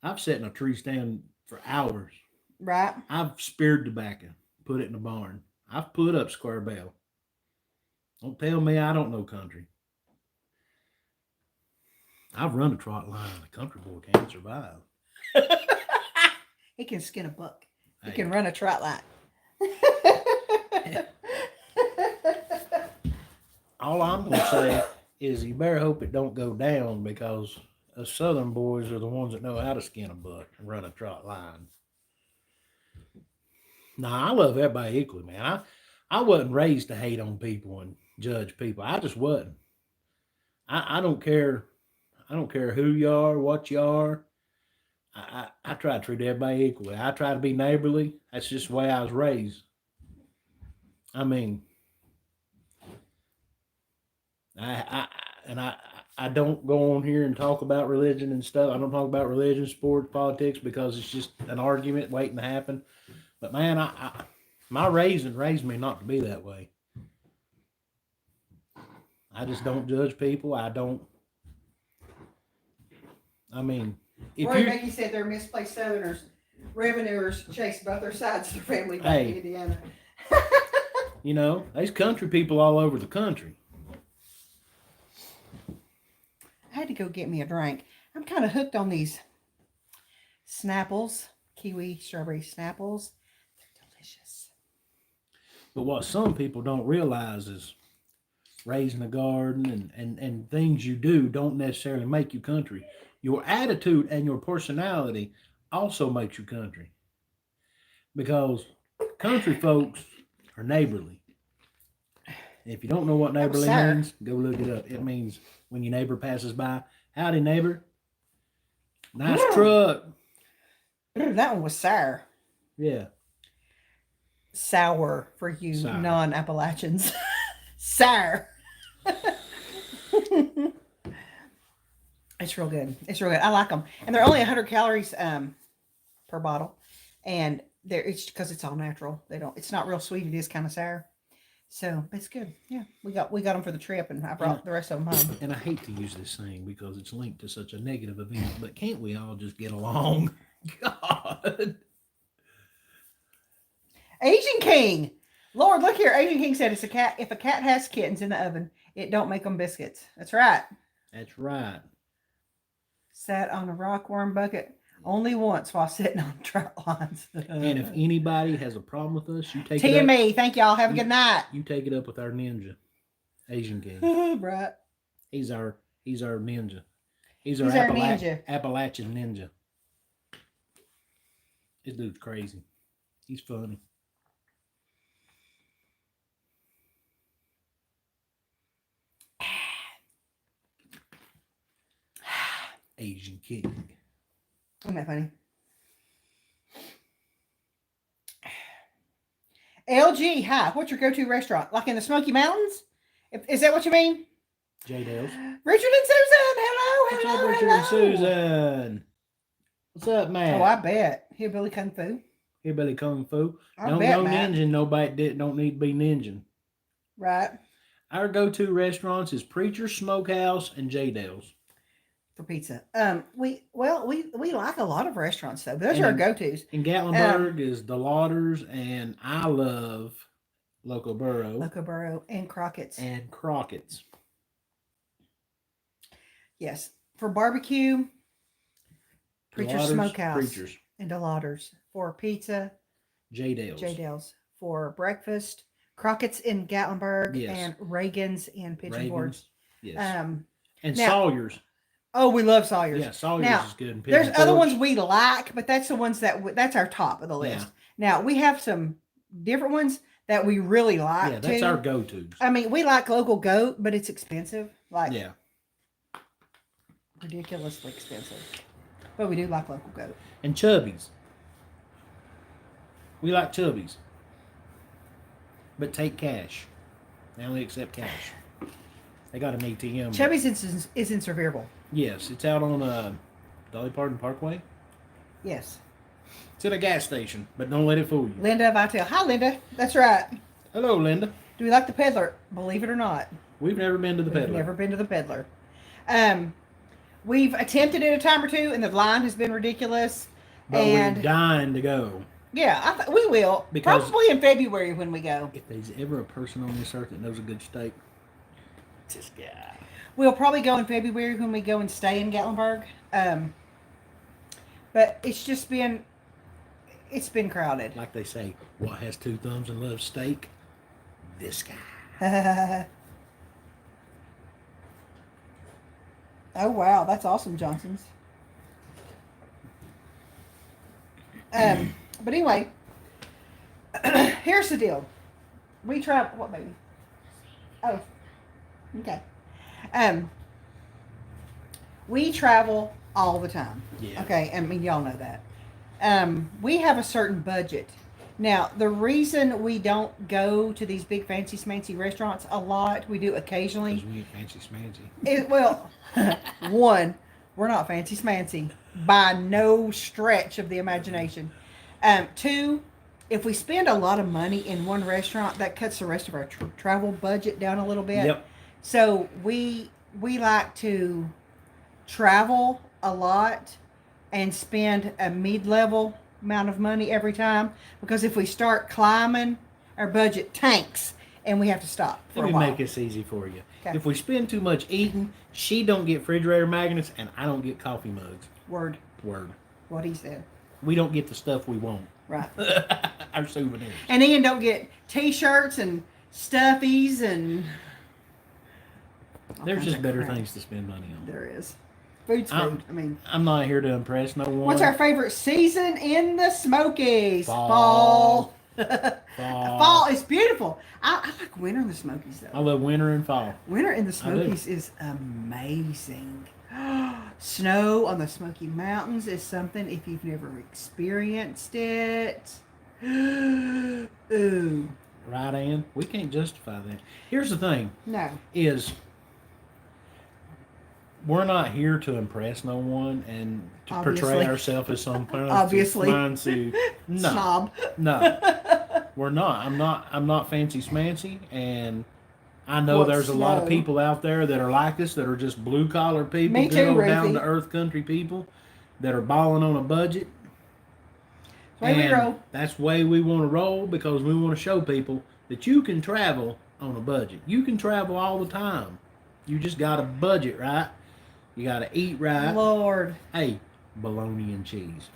I've sat in a tree stand for hours. Right. I've speared tobacco, put it in the barn. I've put up square bale. Don't tell me I don't know country. I've run a trot line. The country boy can't survive. He can skin a buck. He can run a trot line. All I'm going to say is you better hope it don't go down, because us southern boys are the ones that know how to skin a buck and run a trot line. Nah, I love everybody equally, man. I wasn't raised to hate on people and judge people. I just wasn't. I don't care. I don't care who you are, what you are. I try to treat everybody equally. I try to be neighborly. That's just the way I was raised. I mean, I don't go on here and talk about religion and stuff. I don't talk about religion, sports, politics, because it's just an argument waiting to happen. But man, my raising raised me not to be that way. I just don't judge people. I mean, if Roy Maggie said they're misplaced Southerners. Revenuers chase both their sides of their family back in Indiana. You know, there's country people all over the country. I had to go get me a drink. I'm kind of hooked on these Snapples, kiwi strawberry Snapples. They're delicious. But what some people don't realize is raising a garden and things you do don't necessarily make you country. Your attitude and your personality also makes you country. Because country folks are neighborly. If you don't know what neighborly means, go look it up. It means when your neighbor passes by, howdy neighbor. Nice truck. That one was sour. Yeah. Sour for you non-Appalachians. Sour. It's real good. It's real good. I like them. And they're only 100 calories per bottle. And it's because it's all natural. It's not real sweet. It is kind of sour. So it's good. Yeah. We got them for the trip, and I brought the rest of them home. And I hate to use this thing because it's linked to such a negative event, but can't we all just get along? God. Asian King. Lord, look here. Asian King said it's a cat. If a cat has kittens in the oven, it don't make them biscuits. That's right. That's right. Sat on a rockworm bucket only once while sitting on trout lines. And if anybody has a problem with us, you take it up. TME. Thank y'all. Have a good night. You take it up with our ninja, Asian King. Right. He's our ninja. He's our Appalachian ninja. This dude's crazy. He's funny. Asian King. Isn't that funny? LG, hi. What's your go-to restaurant? Like in the Smoky Mountains? Is that what you mean? J. Dale's. Richard and Susan. Hello. What's up, Richard and Susan? What's up, Matt? Oh, I bet. Hillbilly Kung Fu. Hillbilly Kung Fu. Don't go ninja. Nobody don't need to be ninja. Right. Our go-to restaurants is Preacher's Smokehouse and J. Dale's. For pizza. We like a lot of restaurants though. Those are our go-tos. In Gatlinburg is the Lauders, and I love Loco Burrow and Crockett's. Yes. For barbecue, Preacher's Smokehouse and the Lauders. For pizza, J. Dale's. For breakfast, Crockett's in Gatlinburg and Reagan's in Pigeon Forge. Yes. Um, And now- Sawyer's. oh, we love Sawyer's. Yeah, Sawyer's Now, is good. And There's Pigeon other Forge. ones we like, but that's the ones that's our top of the list. Now we have some different ones that we really like. Yeah, that's too. our go-tos. I mean, we like local goat, but it's expensive. Like Yeah. ridiculously expensive. But we do like local goat. And Chubby's. We like Chubby's. But take cash. They only accept cash. They got an ATM. Chubby's is in Sevierville. Yes, it's out on Dolly Parton Parkway. Yes. It's at a gas station, but don't let it fool you. Linda Vitale. Hi, Linda. That's right. Hello, Linda. Do we like the peddler? Believe it or not. We've never been to the We've peddler. never been to the peddler. We've attempted it a time or two, and the line has been ridiculous. But and we're dying to go. yeah, we will. Because- Probably in February when we go. If there's ever a person on this earth that knows a good steak, it's this guy. We'll probably go in February when we go and stay in Gatlinburg. But it's just been, it's been crowded. Like they say, what has two thumbs and loves steak? This guy. Oh wow, that's awesome, Johnson's. But anyway, here's the deal. We travel. What baby? Oh, okay. We travel all the time. Yeah. Okay, I mean y'all know that. We have a certain budget. Now, the reason we don't go to these big fancy smancy restaurants a lot, we do occasionally. Because we ain't fancy smancy. Well, one, we're not fancy smancy by no stretch of the imagination. Two, if we spend a lot of money in one restaurant, that cuts the rest of our travel budget down a little bit. Yep. So we like to travel a lot and spend a mid-level amount of money every time, because if we start climbing, our budget tanks and we have to stop for Let a me while. make this easy for you. Okay. If we spend too much eating, she don't get refrigerator magnets and I don't get coffee mugs. Word, Word. what he said. We don't get the stuff we want. Right. Our souvenirs. And Ian don't get t-shirts and stuffies and all There's kinds just of better crap. things to spend money on. There is. Food's food. I mean, I'm not here to impress no one. what's our favorite season in the Smokies? Fall. Fall. Fall. Fall is beautiful. I like winter in the Smokies though. I love winter and fall. Winter in the I do. Smokies is amazing. Snow on the Smoky Mountains is something if you've never experienced it. Ooh. Right, Ann? We can't justify that. Here's the thing, No. is we're not here to impress no one and to portray Obviously. ourselves as some fancy, Obviously. fancy. No, Snob. no, we're not. I'm not fancy smancy, and I know Well, there's a lot of snow. people out there that are like us, that are just blue collar people, Me too, good old Ruthie. down to earth country people that are balling on a budget. Way we roll. That's the way we want to roll, because we want to show people that you can travel on a budget. You can travel all the time. You just got to budget right. You got to eat right. Lord. Hey, bologna and cheese.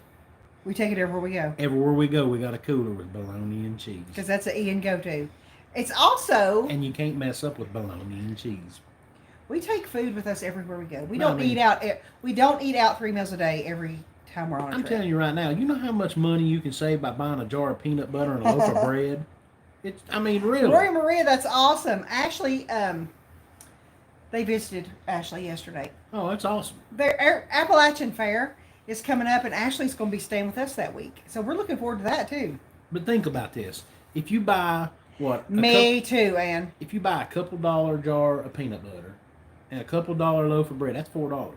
We take it everywhere we go. Everywhere we go, we got a cooler with bologna and cheese. Because that's an Ian go-to. It's also, And you can't mess up with bologna and cheese. we take food with us everywhere we go. We No, don't I mean- eat out. We don't eat out 3 meals a day every time we're on a I'm trip. telling you right now, you know how much money you can save by buying a jar of peanut butter and a loaf of bread? It's, I mean, really. Rory Maria, that's awesome. Ashley, they visited Ashley yesterday. Oh, that's awesome. Their Appalachian Fair is coming up, and Ashley's going to be staying with us that week. So we're looking forward to that too. But think about this. If you buy, what? Me too, Ann. If you buy a couple dollar jar of peanut butter and a couple dollar loaf of bread, that's $4.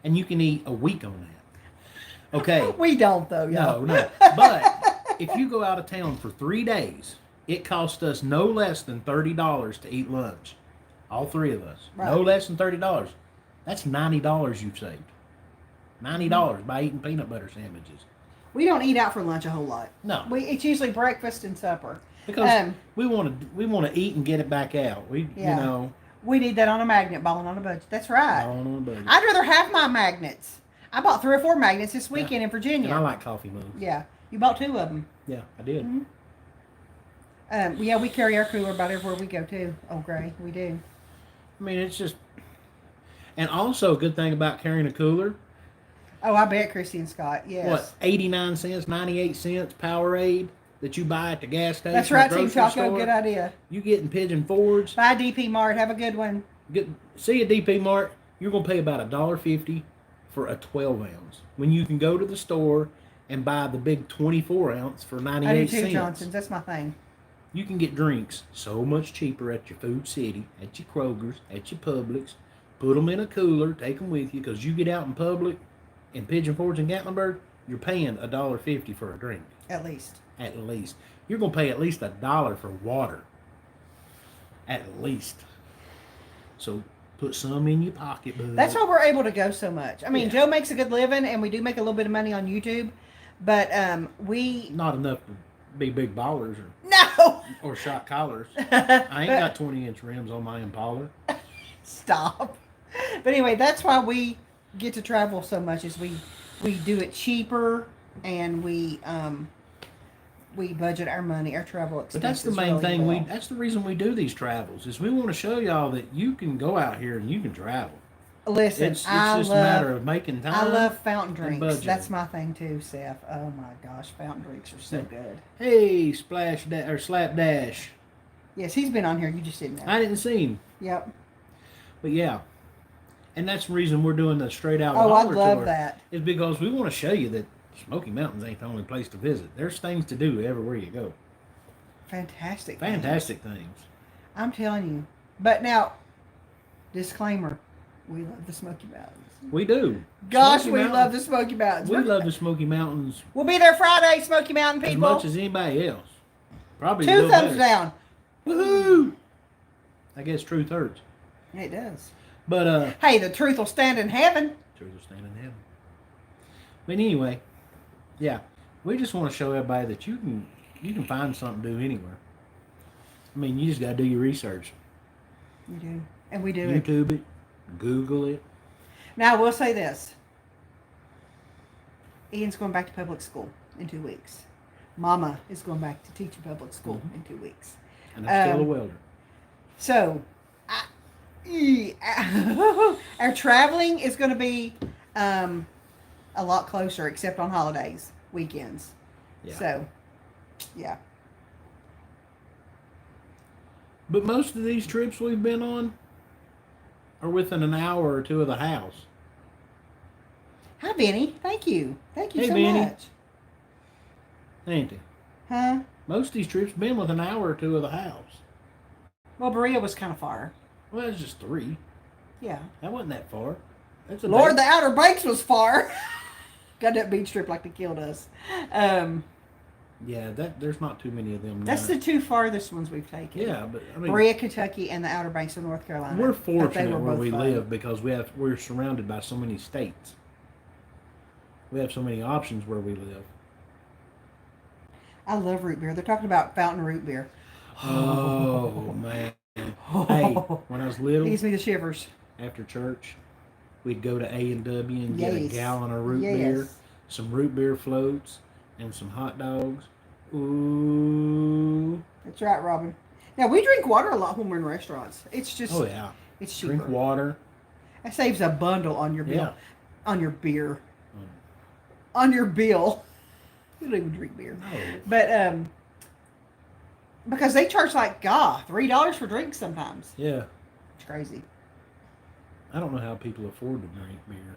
And you can eat a week on that. Okay. We don't though, y'all. No. But if you go out of town for 3 days, it costs us no less than $30 to eat lunch. All three of us. Right. No less than $30. That's $90 you've saved. $90 by eating peanut butter sandwiches. We don't eat out for lunch a whole lot. No. It's usually breakfast and supper. Because we want to eat and get it back out. We Yeah. you know, We need that on a magnet, balling on a budget. That's right. all on a budget. I'd rather have my magnets. I bought 3 or 4 magnets this weekend in Virginia. And I like coffee mugs. Yeah, you bought 2 of them. Yeah, I did. Yeah, we carry our cooler about everywhere we go too. Oh, Gray, we do. I mean, it's just, and also a good thing about carrying a cooler. Oh, I bet Christy and Scott. Yes. What, 89 cents, 98 cents Powerade that you buy at the gas station? That's right, or Team grocery Taco. store? Good idea. You getting Pigeon Fords. Bye, DP Mart. Have a good one. See a DP Mart, you're going to pay about $1.50 for a 12 ounce. When you can go to the store and buy the big 24 ounce for 98 I do cents. too, Johnson's. That's my thing. You can get drinks so much cheaper at your Food City, at your Kroger's, at your Publix. Put them in a cooler, take them with you, because you get out in public, in Pigeon Forge and Gatlinburg, you're paying $1.50 for a drink. At least. At least. You're going to pay at least $1 for water. At least. So put some in your pocket, bud. That's why we're able to go so much. I mean, Yeah. Joe makes a good living, and we do make a little bit of money on YouTube, but we Not enough to be big ballers no or shot collars. I ain't got 20-inch rims on my Impala. stop. But anyway, that's why we get to travel so much. Is we do it cheaper, and we budget our money, our travel expenses. But that's the main really thing. well. That's the reason we do these travels. Is we want to show y'all that you can go out here and you can travel. Listen, It's just a matter of making time. I love fountain and drinks. budgeting. That's my thing too, Seth. Oh my gosh, fountain drinks are so Yeah. good. Hey, Splash or Slapdash. Yes, he's been on here. You just didn't know. I didn't see him, Yep. but yeah, and that's the reason we're doing the straight out. Oh, I Holler love tour, that. Is because we want to show you that Smoky Mountains ain't the only place to visit. There's things to do everywhere you go. Fantastic. Fantastic things. I'm telling you. But now, disclaimer: we love the Smoky Mountains. We do. Gosh, Smoky we Mountains- love the Smoky Mountains. We love the Smoky Mountains We'll be there Friday, Smoky Mountain as people. much as anybody else. Probably a Two little thumbs better. down. Woohoo! I guess truth hurts. It does. But Hey, the truth will stand in heaven. truth will stand in heaven. But anyway, yeah, we just want to show everybody that you can find something to do anywhere. I mean, you just gotta do your research. We do, and we do it. YouTube it, Google it. Now, I will say this: Ian's going back to public school in 2 weeks. Mama is going back to teach in public school in 2 weeks. And I'm still a welder. So, our traveling is going to be a lot closer, except on holidays, weekends. Yeah. So, yeah. But most of these trips we've been on are within an hour or two of the house. Hi, Benny. Thank you. Thank you Hey, so Benny. much. Ain't it? Huh? Most of these trips been within an hour or two of the house. Well, Berea was kind of far. Well, it's just 3. Yeah. That wasn't that far. That's a Lord, day. the Outer Banks was far. Got that beach trip like they killed us. Yeah, there's not too many of them. That's now. the 2 farthest ones we've taken. Yeah, but I mean, Berea, Kentucky, and the Outer Banks of North Carolina. we're But they fortunate were where both we fun. live because we're surrounded by so many states. We have so many options where we live. I love root beer. They're talking about fountain root beer. Oh man! Hey, when I was little, It gives me the shivers. after church, we'd go to A&W and get a Yes. gallon of root Yes. beer, some root beer floats, and some hot dogs. Ooh! That's right, Robin. Now, we drink water a lot when we're in restaurants. It's just, Oh yeah. it's cheaper. Drink water. That saves a bundle on your bill. Yeah. On your beer. Mm. On your bill. You don't even drink beer. No. But, because they charge like, $3 for drinks sometimes. Yeah. It's crazy. I don't know how people afford to drink beer.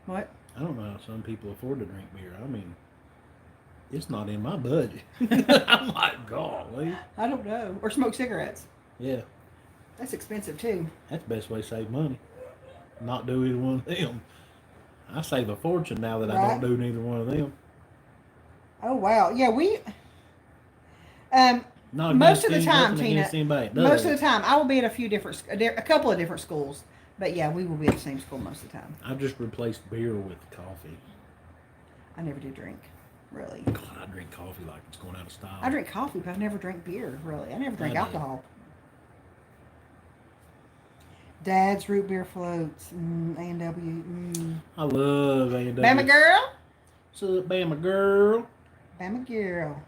What? I don't know how some people afford to drink beer. I mean, it's not in my budget. I'm like, golly. I don't know. Or smoke cigarettes. Yeah, That's expensive too. that's the best way to save money. Not do either one of them. I save a fortune now that I Right. don't do neither one of them. Oh wow. Yeah, we Not most against of the any- time, nothing Tina, against anybody that most of does. the time I will be at a couple of different schools. But yeah, we will be at the same school most of the time. I've just replaced beer with coffee. I never do drink, really. God, I drink coffee like it's going out of style. I drink coffee, but I never drink beer, really. I never drink I do. alcohol. Dad's root beer floats, A&W, I love A&W. Bama girl, What's up, Bama girl? Bama girl.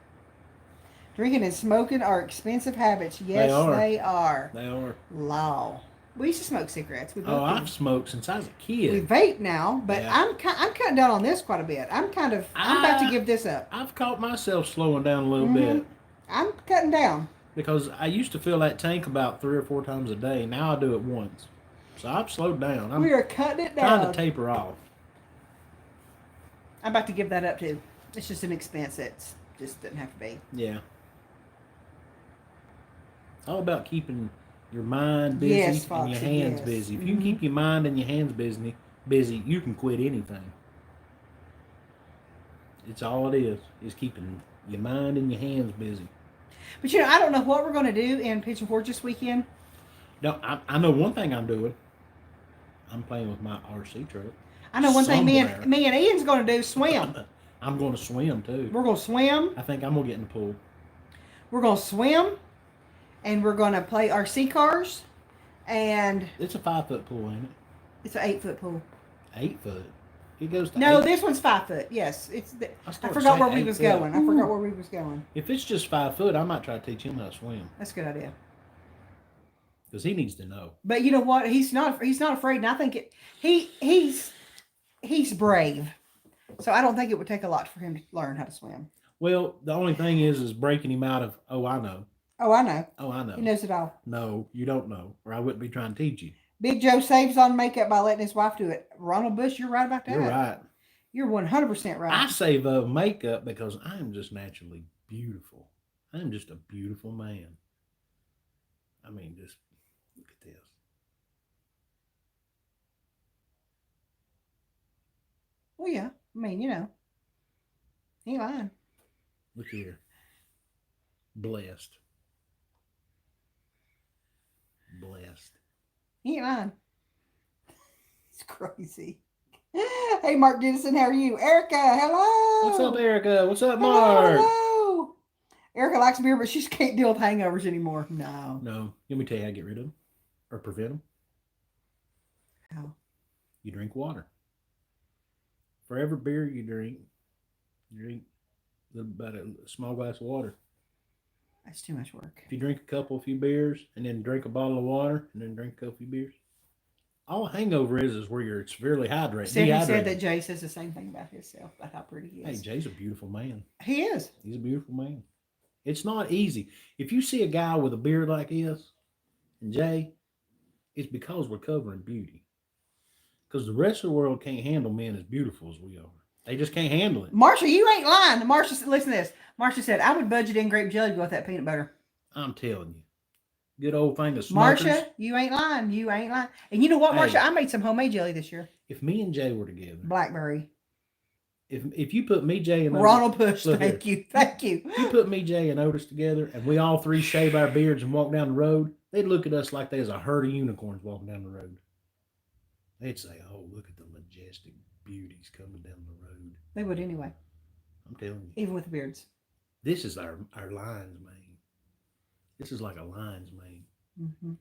Drinking and smoking are expensive habits. Yes, are. they are. They are. Law. We used to smoke cigarettes. We both Oh, did. I've smoked since I was a We kid. vape now, but Yeah. I'm cutting down on this quite a bit. I'm about to give this up. I've caught myself slowing down a little Mhm. bit I'm cutting down. because I used to fill that tank about 3 or 4 times a day. Now I do it once. So I've slowed down. I'm We are cutting it trying down. to taper off. I'm about to give that up too. It's just an expense. It's just doesn't have to be. Yeah. It's all about keeping your mind busy Yes, and your Foxy, hands yes. busy. If you can keep your mind and your hands busy, you can quit anything. It's all it is keeping your mind and your hands busy. But you know, I don't know what we're going to do in Pigeon Forge this weekend. No, I know one thing I'm doing. I'm playing with my RC truck. I know one thing Somewhere. me and Ian's going to do, swim. I'm going to swim too. We're going to swim. I think I'm going to get in the pool. We're going to swim. And we're going to play RC cars. And It's a 5-foot pool, ain't it? it's an 8-foot pool. 8 foot. It goes to No, 8. this one's 5 foot. Yes, I started forgot where saying we 8 was foot. going. I forgot where we was going. If it's just 5 foot, I might try to teach him how to swim That's a good idea. because he needs to know. But you know what? He's not afraid, and I think he's brave. So I don't think it would take a lot for him to learn how to swim. Well, the only thing is breaking him out of. Oh, I know. Oh, I know. Oh, I know. He knows it all. No, you don't know, or I wouldn't be trying to teach you. Big Joe saves on makeup by letting his wife do it. Ronald Bush, you're right about that. You're right. You're 100% right. I save up makeup because I am just naturally beautiful. I'm just a beautiful man. I mean, just look at this. Well, yeah. I mean, you know, he ain't lying. Look here. Blessed. He ain't lying. It's crazy. Hey, Mark Dennison, how are you? Erica, hello. What's up, Erica? What's up, Mark? Hello. Erica likes beer, but she just can't deal with hangovers anymore. No. No. Let me tell you how to get rid of them or prevent them. How? You drink water. For every beer you drink about a small glass of water. That's too much work. If you drink a few beers, and then drink a bottle of water, and then drink a few beers, all a hangover is where you're severely hydrated. Stephanie said that Jay says the same thing about himself, about how pretty he Hey, is. Jay's a beautiful man. He is. He's a beautiful man. It's not easy. If you see a guy with a beard like this, and Jay, it's because we're covering beauty. Because the rest of the world can't handle men as beautiful as we are. They just can't handle it. Marsha, you ain't lying. Marsha, listen to this. Marsha said, I would budget in grape jelly to go with that peanut butter. I'm telling you. Good old thing of Smuckers. Marsha, you ain't lying. You ain't lying. And you know what, Marsha? Hey. I made some homemade jelly this year. If me and Jay were together, Blackberry. if you put me, Jay, and Ronald Bush, look thank here. you. Thank you. If you put me, Jay, and Otis together, and we all three shave our beards and walk down the road, they'd look at us like there's a herd of unicorns walking down the road. They'd say, "Oh, look at the majestic beauties coming down the road." They would anyway, I'm telling you, even with the beards. this is our lion's mane. This is like a lion's mane. Mm-hmm.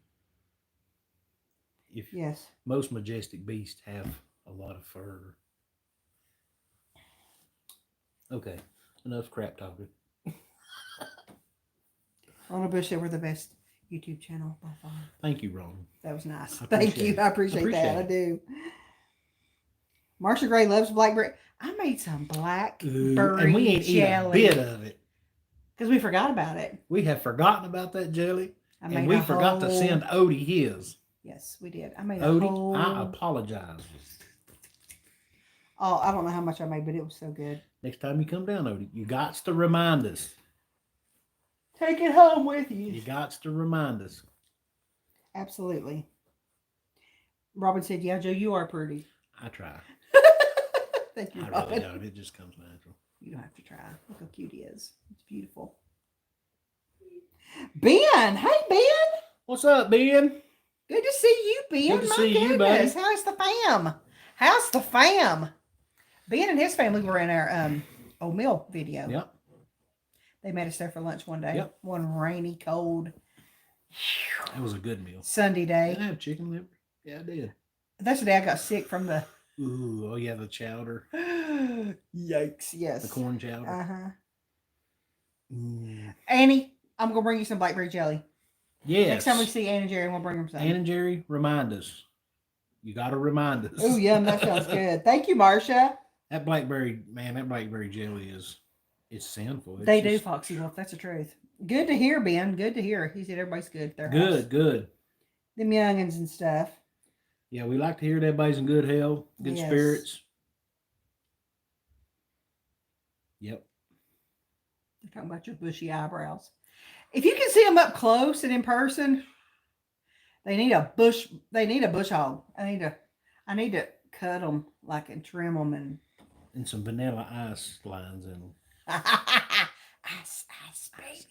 If Yes. most majestic beasts have a lot of fur. Okay, enough crap talking. Ronald Bush said we're the best YouTube channel by far. Thank you, Ron. That was nice. I Thank appreciate you. it. I appreciate that. I do. Marsha Gray loves blackberry. I made some blackberry And we ain't eaten a jelly bit of it. because we forgot about it. We have forgotten about that jelly, I and made we a forgot to whole- send Odie his. Yes, we did. I made a Odie, whole. I apologize. Oh, I don't know how much I made, but it was so good. Next time you come down, Odie, you got to remind us. Take it home with you. You got to remind us. Absolutely. Robin said, "Yeah, Joe, you are pretty." I try. Thank you, I Robin. really don't. It just comes natural. You don't have to try. Look how cute he is. It's beautiful. Ben, hey Ben. What's up, Ben? Good to see you, Ben. Good to My see you, goodness. buddy. How's the fam? How's the fam? Ben and his family were in our old meal video. Yep. They met us there for lunch one day. Yep. One rainy, cold That was a good meal. Sunday Did I day. have chicken liver? Yeah, I did. That's the day I got sick from the Ooh, oh yeah, the chowder. yikes. Yes. The corn chowder. Uh-huh. Annie, I'm gonna bring you some blackberry jelly. Yes. Next time we see Ann and Jerry, we'll bring them some. Ann and Jerry, remind us. You got to remind us. Oh, yum. That sounds good. Thank you, Marcia. That blackberry jelly it's sinful. It's They do, Foxy Wolf. That's the truth. Good to hear, Ben. Good to hear. He said everybody's good at their house. Good. Them youngins and stuff. Yeah, we like to hear that everybody's in good health, good spirits. Yep. You're talking about your bushy eyebrows. If you can see them up close and in person, they need a bush hog. I need to cut them and trim them and some vanilla ice lines in them. ice, baby.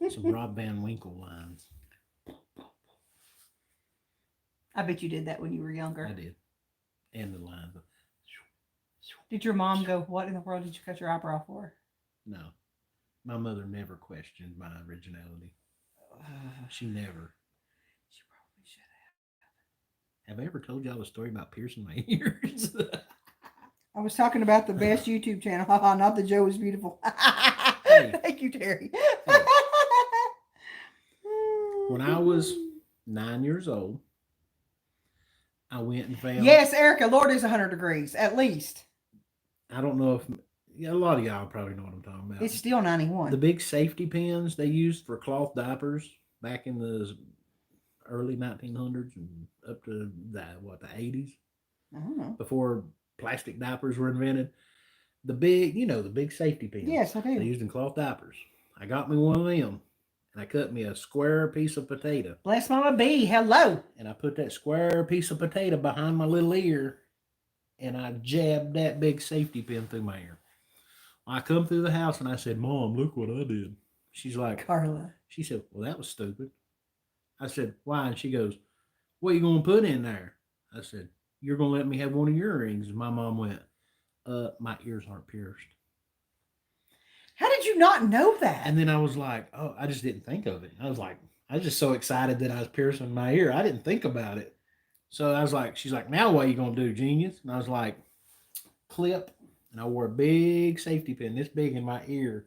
Some Rob Van Winkle lines. I bet you did that when you were younger. I did. And the lines. Did your mom go, what in the world did you cut your eyebrow for? No. My mother never questioned my originality. She never. She probably should have. Have I ever told y'all a story about piercing my ears? I was talking about the best YouTube channel. Not the Joe is Beautiful. Hey. Thank you, Terry. Hey. When I was 9 years old, I went and found... Yes, Erica, Lord is 100 degrees, at least. I don't know if... Yeah, a lot of y'all probably know what I'm talking about. It's still 91. The big safety pins they used for cloth diapers back in the early 1900s and up to the 80s. I don't know. Before plastic diapers were invented. The big safety pins. Yes, I do. They used in cloth diapers. I got me one of them. And I cut me a square piece of potato. Bless Mama B. Hello. And I put that square piece of potato behind my little ear. And I jabbed that big safety pin through my ear. I come through the house and I said, Mom, look what I did. She's like, Carla. She said, well, that was stupid. I said, why? And she goes, what are you going to put in there? I said, you're going to let me have one of your earrings. And my mom went, my ears aren't pierced. How did you not know that? And then I was like, oh, I just didn't think of it. I was just so excited that I was piercing my ear. I didn't think about it. So I was like, she's like, now what are you going to do, genius? And I was like, clip. And I wore a big safety pin this big in my ear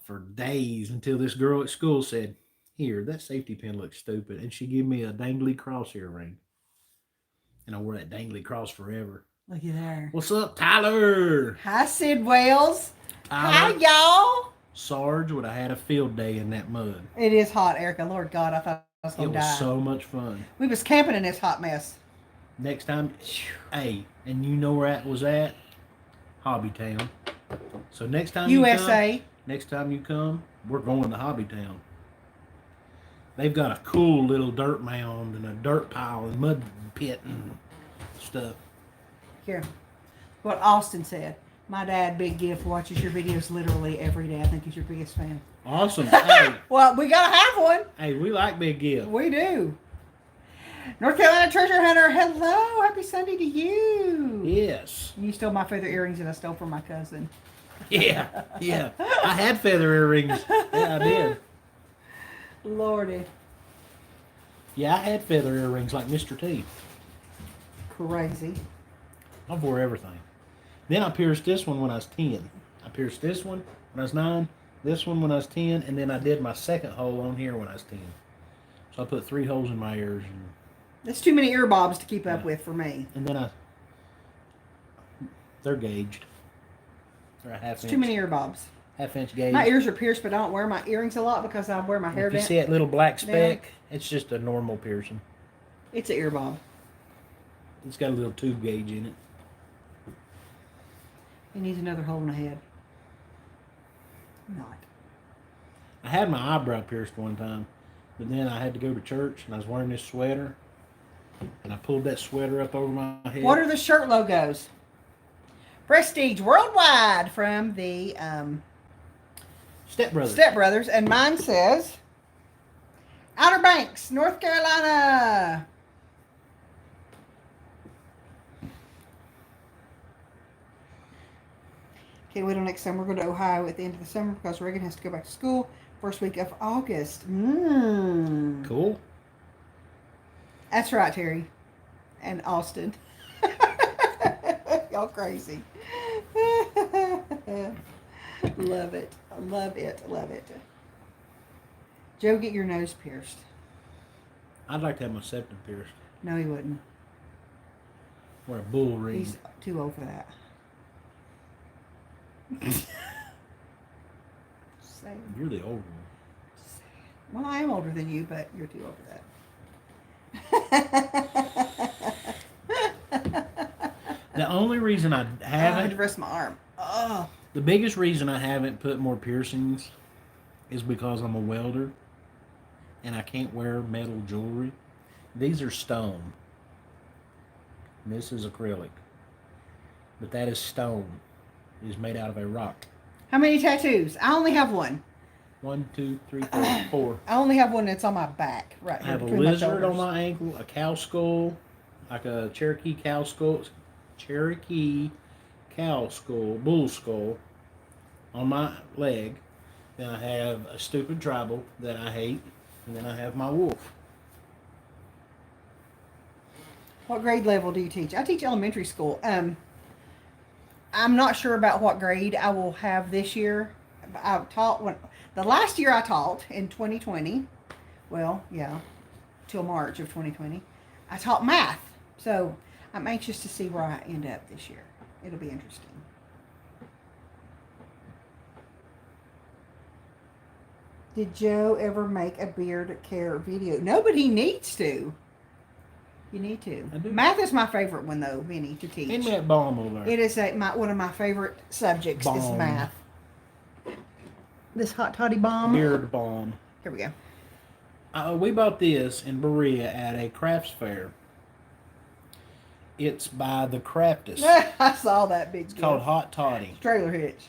for days until this girl at school said, here, that safety pin looks stupid. And she gave me a dangly cross earring. And I wore that dangly cross forever. Look at there. What's up, Tyler? Hi, Sid Wales. Tyler. Hi, y'all. Sarge would have had a field day in that mud. It is hot, Erica. Lord God, I thought I was going to die. It was so much fun. We was camping in this hot mess. Next time, hey, and you know where that was at? Hobby Town. So next time USA. Next time you come, we're going to Hobby Town. They've got a cool little dirt mound and a dirt pile and mud pit and stuff. Here, what Austin said. My dad, big gift, watches your videos literally every day. I think he's your biggest fan. Awesome. Hey. Well, we got to have one. Hey, we like Big Gift. We do. North Carolina Treasure Hunter, hello. Happy Sunday to you. Yes. You stole my feather earrings that I stole from my cousin. Yeah. I had feather earrings. Yeah, I did. Lordy. Yeah, I had feather earrings like Mr. T. Crazy. I wore everything. Then I pierced this one when I was 10. I pierced this one when I was 9, this one when I was 10, and then I did my second hole on here when I was 10. So I put 3 holes in my ears. That's too many ear bobs to keep up with for me. And then they're gauged. They're a half inch. Too many ear bobs. Half-inch gauge. My ears are pierced, but I don't wear my earrings a lot because I wear my hair If you down. see that little black speck, it's just a normal piercing. It's an ear bob. It's got a little tube gauge in it. He needs another hole in the head. Not. I had my eyebrow pierced one time, but then I had to go to church, and I was wearing this sweater, and I pulled that sweater up over my head. What are the shirt logos? Prestige Worldwide from the Step Brothers. Step Brothers, and mine says Outer Banks, North Carolina. Okay, wait till next summer. We're going to Ohio at the end of the summer because Reagan has to go back to school first week of August. Cool. That's right, Terry. And Austin. Y'all crazy. Love it. Love it. Love it. Joe, get your nose pierced. I'd like to have my septum pierced. No, he wouldn't. Or a bull ring. He's too old for that. Just saying. You're the older one. Just saying. Well, I am older than you, but you're too old for that. The only reason I I had haven't, to rest my arm. Oh. the biggest reason I haven't put more piercings is because I'm a welder and I can't wear metal jewelry. These are stone. And this is acrylic. But that is stone. It is made out of a rock. How many tattoos? I only have one. 1, 2, 3, 4, 4. I only have one that's on my back, right I here. have a between my lizard on shoulders. my ankle, a cow skull, like a Cherokee cow skull, bull skull on my leg. Then I have a stupid tribal that I hate, and then I have my wolf. What grade level do you teach? I teach elementary school. I'm not sure about what grade I will have this year. I taught the last year I taught in 2020. Well, yeah, till March of 2020. I taught math, so I'm anxious to see where I end up this year. It'll be interesting. Did Joe ever make a beard care video? Nobody needs to. You need to. I do. Math is my favorite one, though, Vinny, to teach. Isn't that bomb over there? It is one of my favorite subjects is Bomb. math. This hot toddy bomb. Beard bomb. Here we go. We bought this in Berea at a crafts fair. It's by the Craftus. I saw that big. It's called Hot Toddy. Trailer hitch.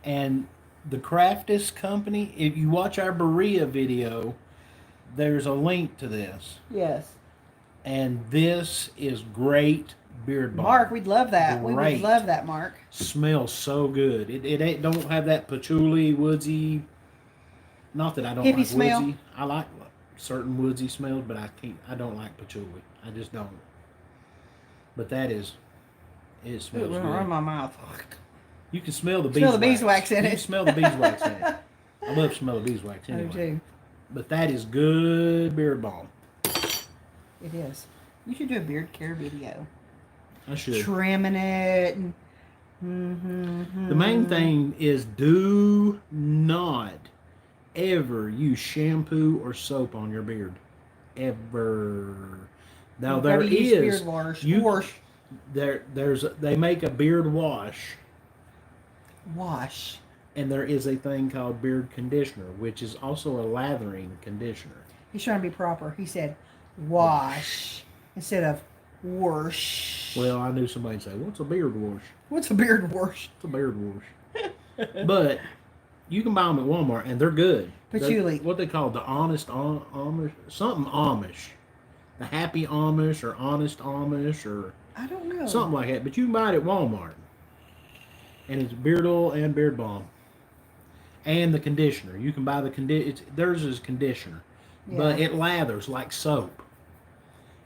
And the Craftus company, if you watch our Berea video, there's a link to this. Yes. And this is great beard balm. Mark, we'd love that. We Great. would love that, Mark. Smells so good. It don't have that patchouli, woodsy. Not that I don't Hippie like smell? woodsy. I like certain woodsy smells, but I don't like patchouli. I just don't. But it smells Ooh, good. run my mouth. You can smell the beeswax. Smell the beeswax in You it. can smell the beeswax in it. I love to smell the beeswax I do anyway. too. But that is good beard balm. It is. You should do a beard care video. I should. Trimming it. The main thing is do not ever use shampoo or soap on your beard. Ever. Now You've there gotta use is beard wash. they make a beard wash, Wash. and there is a thing called beard conditioner, which is also a lathering conditioner. He's trying to be proper. He said wash instead of wash. Well, I knew somebody'd say, "What's a beard wash?" What's a beard wash? It's a beard wash. But you can buy them at Walmart, and they're good. Patchouli. What they call the honest Amish, something Amish, the happy Amish or honest Amish or I don't know. something like that. But you can buy it at Walmart, and it's beard oil and beard balm, and the conditioner. You can buy theirs is conditioner, but Yeah. it lathers like soap.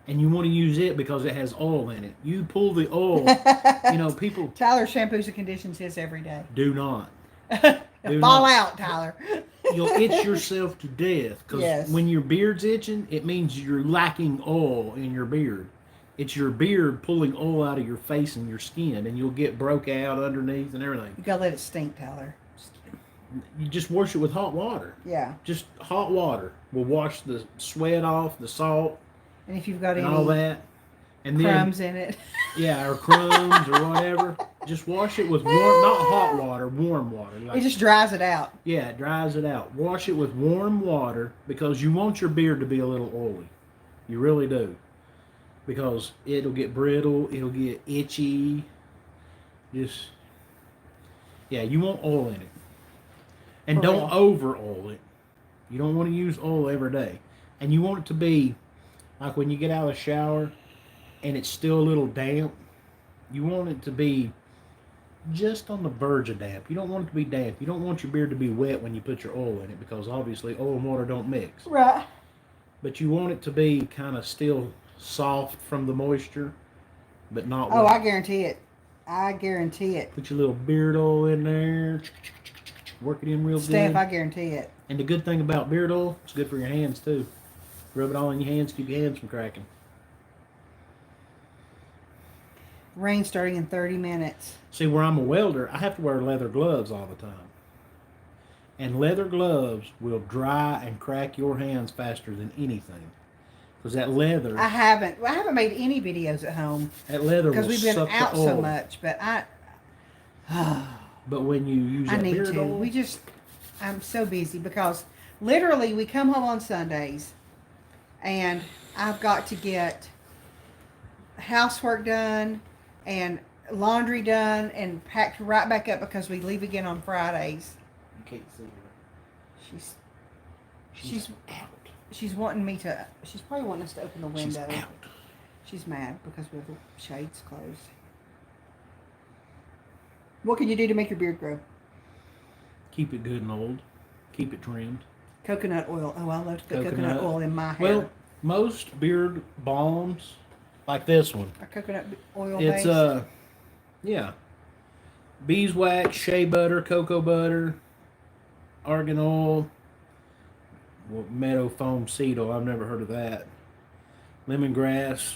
And you want to use it because it has oil in it. You pull the oil, people Tyler shampoos and conditions his every day. do not. Do Fall not. out, Tyler. You'll itch yourself to death because Yes. when your beard's itching, it means you're lacking oil in your beard. It's your beard pulling oil out of your face and your skin, and you'll get broke out underneath and everything. You gotta let it stink, Tyler. You just wash it with hot water. Yeah. Just hot water will wash the sweat off, the salt, And if you've got and any all that. And crumbs in it. yeah, or crumbs or whatever. Just wash it with warm, not hot water, warm water. It just dries it out. Yeah, it dries it out. Wash it with warm water because you want your beard to be a little oily. You really do. Because it'll get brittle, it'll get itchy. You want oil in it. And For don't real. over oil it. You don't want to use oil every day. And you want it to be like when you get out of the shower and it's still a little damp. You want it to be just on the verge of damp. You don't want it to be damp. You don't want your beard to be wet when you put your oil in it because obviously oil and water don't mix. Right. But you want it to be kind of still soft from the moisture, but not Oh, wet. I guarantee it. I guarantee it. Put your little beard oil in there. Work it in real Steph, good. I guarantee it. And the good thing about beard oil, it's good for your hands too. Rub it all in your hands, keep your hands from cracking. Rain starting in 30 minutes. See, where I'm a welder, I have to wear leather gloves all the time. And leather gloves will dry and crack your hands faster than anything. Because that leather... I haven't made any videos at home. That leather because will we've been suck out the oil. so much. But But when you use I that need beard to. oil... I'm so busy because literally we come home on Sundays and I've got to get housework done and laundry done and packed right back up because we leave again on Fridays. You can't see her. She's out. She's wanting me to. She's probably wanting us to open the window. She's out. She's mad because we have the shades closed. What can you do to make your beard grow? Keep it good and old. Keep it trimmed. Coconut oil. Oh, I love the coconut oil in my hair. Well, most beard balms, like this one, a coconut oil it's base. Yeah, beeswax, shea butter, cocoa butter, argan oil, meadow foam seed oil. I've never heard of that. Lemongrass.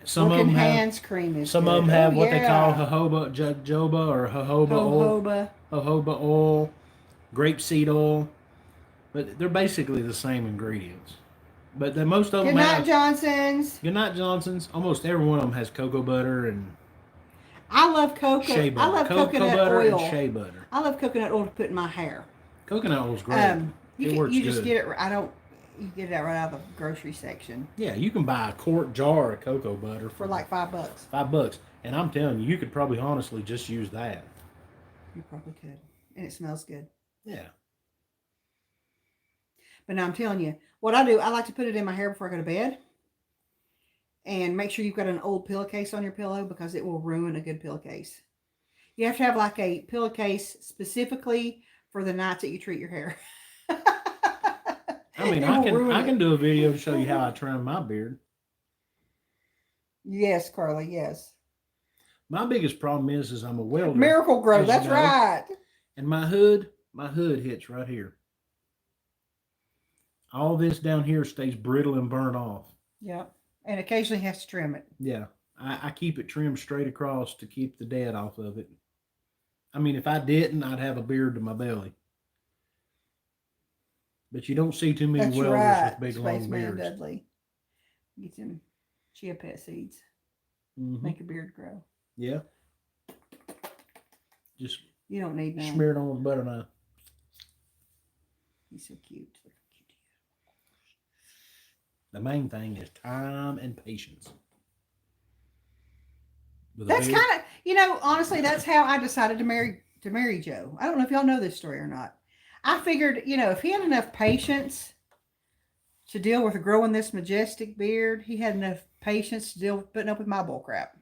Some of them hands cream is some good. of them have what they call yeah. jojoba or jojoba oil, grapeseed oil, but they're basically the same ingredients. But most of them Goodnight Johnson's. Goodnight Johnson's. Almost every one of them has cocoa butter and I love cocoa. Shea butter. I love cocoa coconut butter oil. and shea butter. I love coconut oil to put in my hair. Coconut oil is great. You just get it. You get it right out of the grocery section. Yeah, you can buy a quart jar of cocoa butter for like $5. $5, and I'm telling you, you could probably honestly just use that. You probably could, and it smells good. Yeah. But now I'm telling you, what I do, I like to put it in my hair before I go to bed. And make sure you've got an old pillowcase on your pillow because it will ruin a good pillowcase. You have to have like a pillowcase specifically for the nights that you treat your hair. I mean, I can do a video to show you how I trim my beard. Yes, Carly, yes. My biggest problem is I'm a welder. Miracle Grow, that's right. And my hood hits right here. All this down here stays brittle and burnt off. Yeah, and occasionally has to trim it. Yeah, I keep it trimmed straight across to keep the dead off of it. I mean, if I didn't, I'd have a beard to my belly. But you don't see too many welders with big long beards. Dudley. Get some chia pet seeds. Mm-hmm. Make your beard grow. Yeah. Just you don't need none. Smear it on with butter knife. He's so cute. The main thing is time and patience. That's kind of, honestly, that's how I decided to marry Joe. I don't know if y'all know this story or not. I figured, if he had enough patience to deal with growing this majestic beard, he had enough patience to deal with putting up with my bull crap.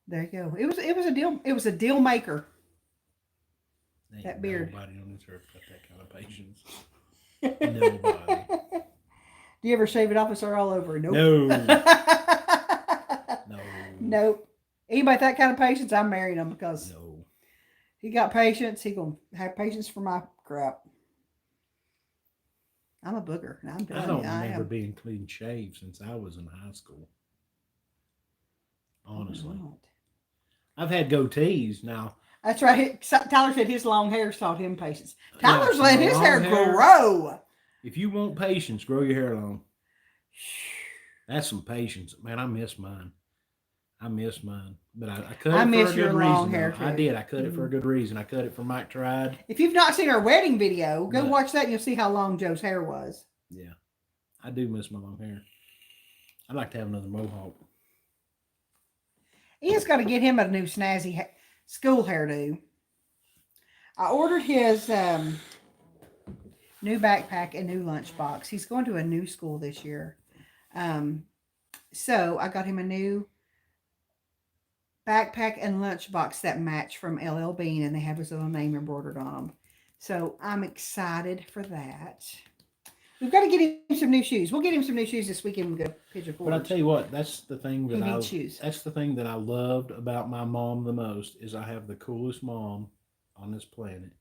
There you go. It was a deal. It was a deal maker. That beard. Nobody on this earth got that kind of patience. Nobody. Do you ever shave it off and start all over? Nope. No. No. Nope. Anybody with that kind of patience, I'm marrying him because he got patience. He gonna have patience for my crap. I'm a booger. And I don't remember being clean shaved since I was in high school. Honestly. I've had goatees now. That's right. Tyler said his long hair's taught him patience. Tyler's letting his hair grow. If you want patience, grow your hair long. That's some patience. Man, I miss mine. But I cut it for a good reason. I did. I cut it for a good reason. I cut it for Mike Tried. If you've not seen our wedding video, go watch that and you'll see how long Joe's hair was. Yeah. I do miss my long hair. I'd like to have another mohawk. Ian's got to get him a new snazzy school hairdo. I ordered his new backpack and new lunchbox. He's going to a new school this year. So I got him a new backpack and lunchbox that match from LL Bean, and they have his little name embroidered on them. So I'm excited for that. We've got to get him some new shoes. We'll get him some new shoes this weekend. We go Pigeon Forge. But I tell you what, that's the thing He that needs shoes. that's the thing that I loved about my mom the most is I have the coolest mom on this planet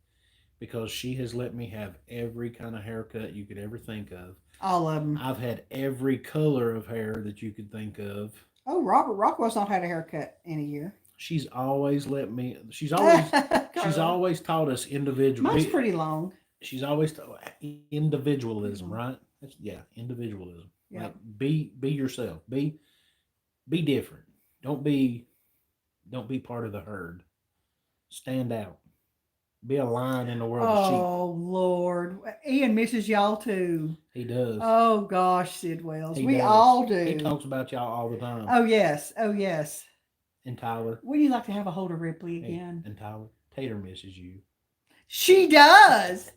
because she has let me have every kind of haircut you could ever think of. All of them. I've had every color of hair that you could think of. Oh, Robert Rockwell's not had a haircut in a year. She's always let me. She's Carla. always taught us individual. Mine's pretty long. She's always taught individualism, right? Yeah, individualism. Yeah. Like be yourself. Be different. Don't be part of the herd. Stand out. Be a lion in the world of sheep. Oh, Lord. Ian misses y'all too. He does. Oh, gosh, Sid Wells. He We does. all do. He talks about y'all all the time. Oh, yes. Oh, yes. And Tyler. Would you like to have a hold of Ripley again? And Tyler. Tater misses you. She does.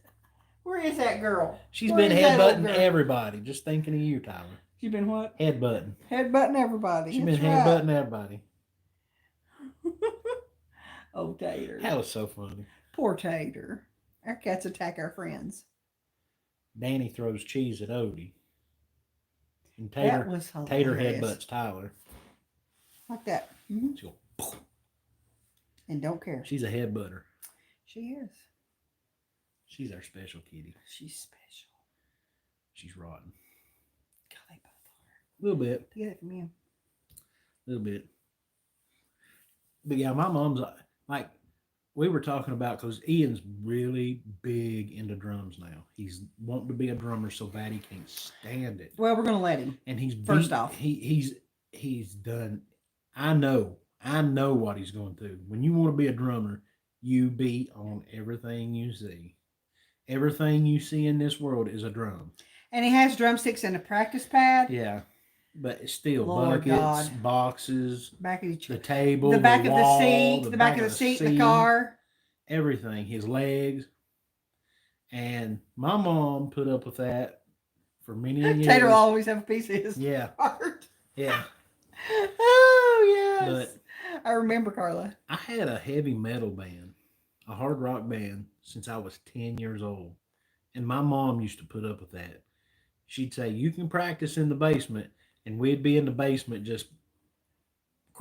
Where is that girl? She's Where been is that old headbutting girl? everybody. Just thinking of you, Tyler. She's been what? Headbutting. Headbutting everybody. She's been That's right. headbutting everybody. Oh, Tater. That was so funny. Poor Tater. Our cats attack our friends. Danny throws cheese at Odie. And That was hilarious. Tater headbutts Tyler. Like that. Mm-hmm. She'll go, And don't care. she's a headbutter. She is. She's our special kitty. She's special. She's rotten. God, they both are. A little bit. Get it from you. A little bit. But yeah, my mom's like, we were talking about, because Ian's really big into drums now. He's wanting to be a drummer so bad he can't stand it. Well, we're going to let him. And he's First off. he's done. I know what he's going through. When you want to be a drummer, you beat on everything you see. Everything you see in this world is a drum. And he has drumsticks and a practice pad. Yeah, but it's still Lord buckets, God. Boxes, Back of the table, the back the of wall, the seat, the back of the seat in the car. everything. His legs. And my mom put up with that for many years. Tater will always have a piece of his Yeah, heart. yeah. Oh, yes. But I remember, Carla. I had a heavy metal band, a hard rock band, since I was 10 years old. And my mom used to put up with that. She'd say, you can practice in the basement. And we'd be in the basement just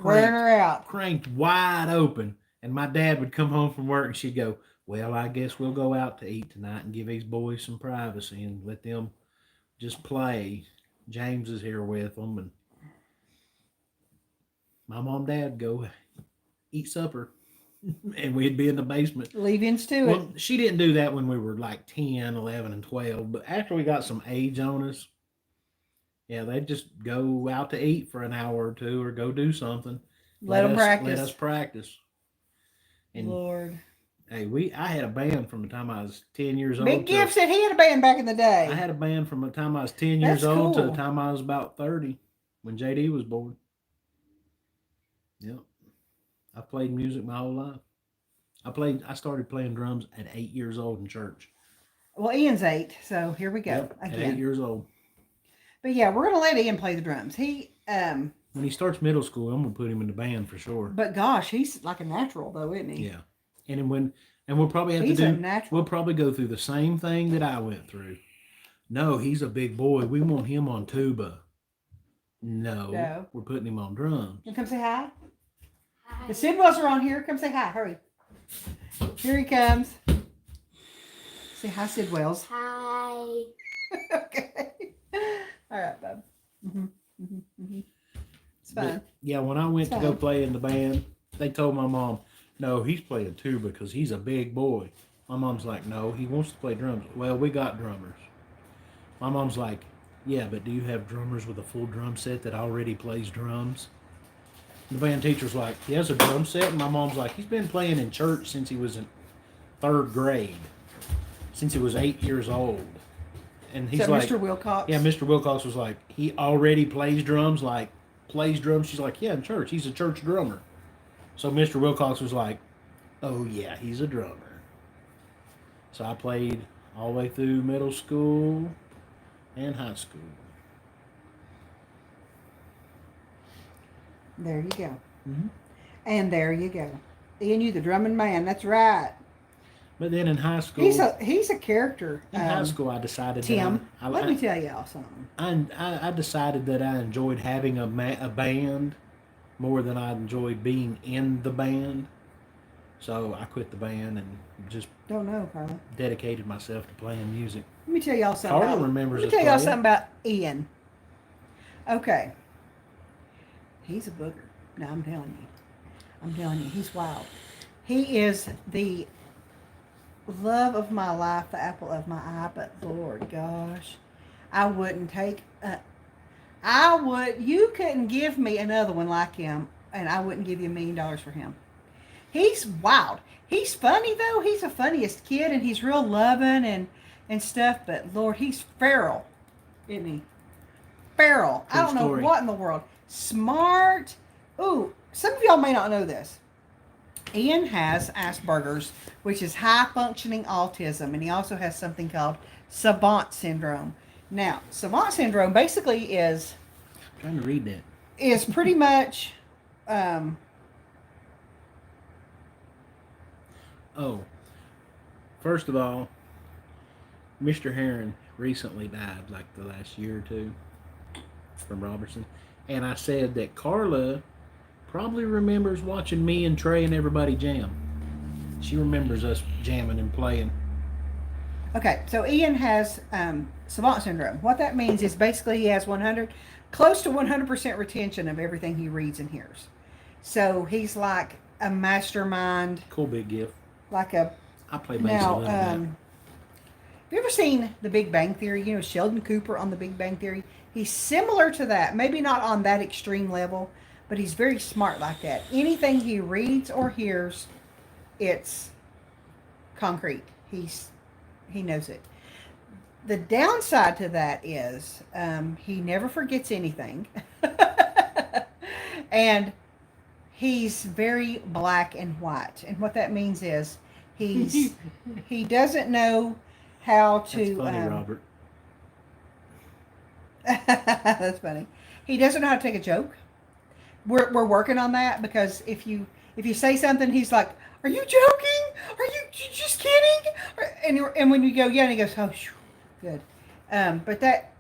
Wearing her out. cranked wide open. And my dad would come home from work and she'd go, well, I guess we'll go out to eat tonight and give these boys some privacy and let them just play. James is here with them. And my mom and dad go eat supper. And we'd be in the basement. Leave-ins to Well, she didn't do that when we were like 10, 11, and 12. But after we got some age on us, yeah, they'd just go out to eat for an hour or two or go do something. Let them practice. Let us practice. And Lord. hey, I had a band from the time I was 10 years old. Big Gift said he had a band back in the day. I had a band from the time I was 10 years That's old to cool. the time I was about 30 when JD was born. Yep. I played music my whole life. I started playing drums at 8 years old in church. Well, Ian's 8, so here we go Yep, at 8 again. years old. But yeah, we're gonna let Ian play the drums. He When he starts middle school, I'm gonna put him in the band for sure. but gosh, he's like a natural though, isn't he? Yeah. And we'll probably have He's to a do natural. we'll probably go through the same thing that I went through. No, he's a big boy. We want him on tuba. No. We're putting him on drums. You come say hi. The Sidwells are on here. Come say hi. Hurry. Here he comes. Say hi, Sidwells. Hi. Okay. All right, bub. It's fine. But, yeah, when I went to go Fine. play in the band, they told my mom, no, he's playing tuba because he's a big boy. My mom's like, no, he wants to play drums. Well, we got drummers. My mom's like, yeah, but do you have drummers with a full drum set that already plays drums? The band teacher's like, he has a drum set. And my mom's like, he's been playing in church since he was in 3rd grade, since he was 8 years old. And he's Is that like, Mr. Wilcox? yeah, Mr. Wilcox was like, he already plays drums, She's like, yeah, in church. He's a church drummer. So Mr. Wilcox was like, oh, yeah, he's a drummer. So I played all the way through middle school and high school. There you go. Mm-hmm. And there you go. Ian, you the drumming man. That's right. But then in high school, He's a character. in high school, I decided Tim, that let me tell y'all something. I decided that I enjoyed having a band more than I enjoyed being in the band. So I quit the band and just Don't know, Carla. dedicated myself to playing music. Let me tell y'all something. Carla remembers Let me us tell y'all playing. something about Ian. Okay. He's a booger. Now I'm telling you, he's wild. He is the love of my life, the apple of my eye. But Lord gosh, I wouldn't take. You couldn't give me another one like him, and I wouldn't give you $1 million for him. He's wild. He's funny though. He's the funniest kid, and he's real loving and stuff. But Lord, he's feral, isn't he? Feral. I don't know what in the world. Smart. Ooh, some of y'all may not know this. Ian has Asperger's, which is high functioning autism, and he also has something called savant syndrome. Now, savant syndrome basically is I'm trying to read that. Is pretty much Oh, first of all, Mr. Heron recently died, like the last year or two, from Robertson. And I said that Carla probably remembers watching me and Trey and everybody jam. She remembers us jamming and playing. Okay, so Ian has savant syndrome. What that means is basically he has close to 100% retention of everything he reads and hears. So he's like a mastermind. Cool big gift. Like a. I play bass a little bit. Have you ever seen The Big Bang Theory? You know Sheldon Cooper on The Big Bang Theory? He's similar to that. Maybe not on that extreme level, but he's very smart like that. Anything he reads or hears, it's concrete. He knows it. The downside to that is he never forgets anything. And he's very black and white. And what that means is he doesn't know how to... That's funny, Robert. That's funny. He doesn't know how to take a joke. We're working on that because if you say something, he's like, "Are you joking? Are you just kidding?" And when you go, "Yeah," and he goes, "Oh, good." But that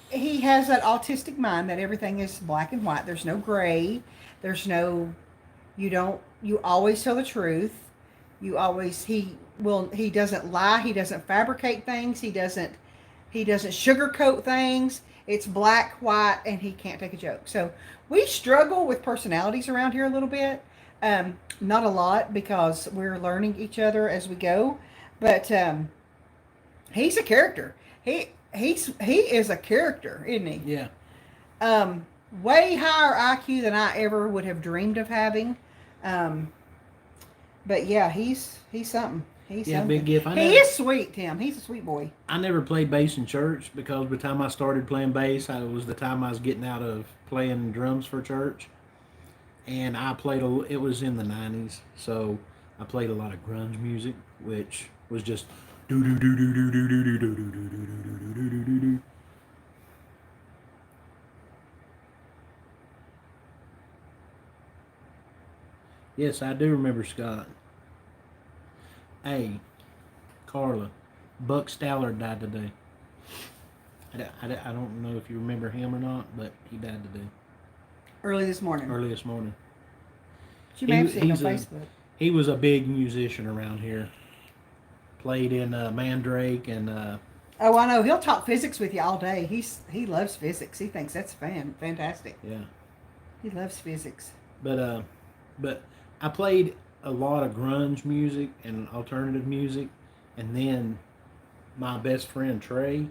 he has that autistic mind that everything is black and white. There's no gray. There's no. You always tell the truth. He doesn't lie. He doesn't fabricate things. He doesn't sugarcoat things. It's black, white, and he can't take a joke. So we struggle with personalities around here a little bit. Not a lot because we're learning each other as we go. But he's a character. He is a character, isn't he? Yeah. Way higher IQ than I ever would have dreamed of having. But yeah, he's something. He's something. Big gift. He is sweet, Tim. He's a sweet boy. I never played bass in church because by the time I started playing bass, it was the time I was getting out of playing drums for church. And I played it was in the 90s, so I played a lot of grunge music, which was just do do do do do do do do do do do do do do do do. Yes, I do remember Scott. Hey, Carla, Buck Stallard died today. I don't know if you remember him or not, but he died today. Early this morning. You may have seen on Facebook. He was a big musician around here. Played in Mandrake and... Oh, I know. He'll talk physics with you all day. He loves physics. He thinks that's fantastic. Yeah. He loves physics. But I played a lot of grunge music and alternative music, and then my best friend Trey,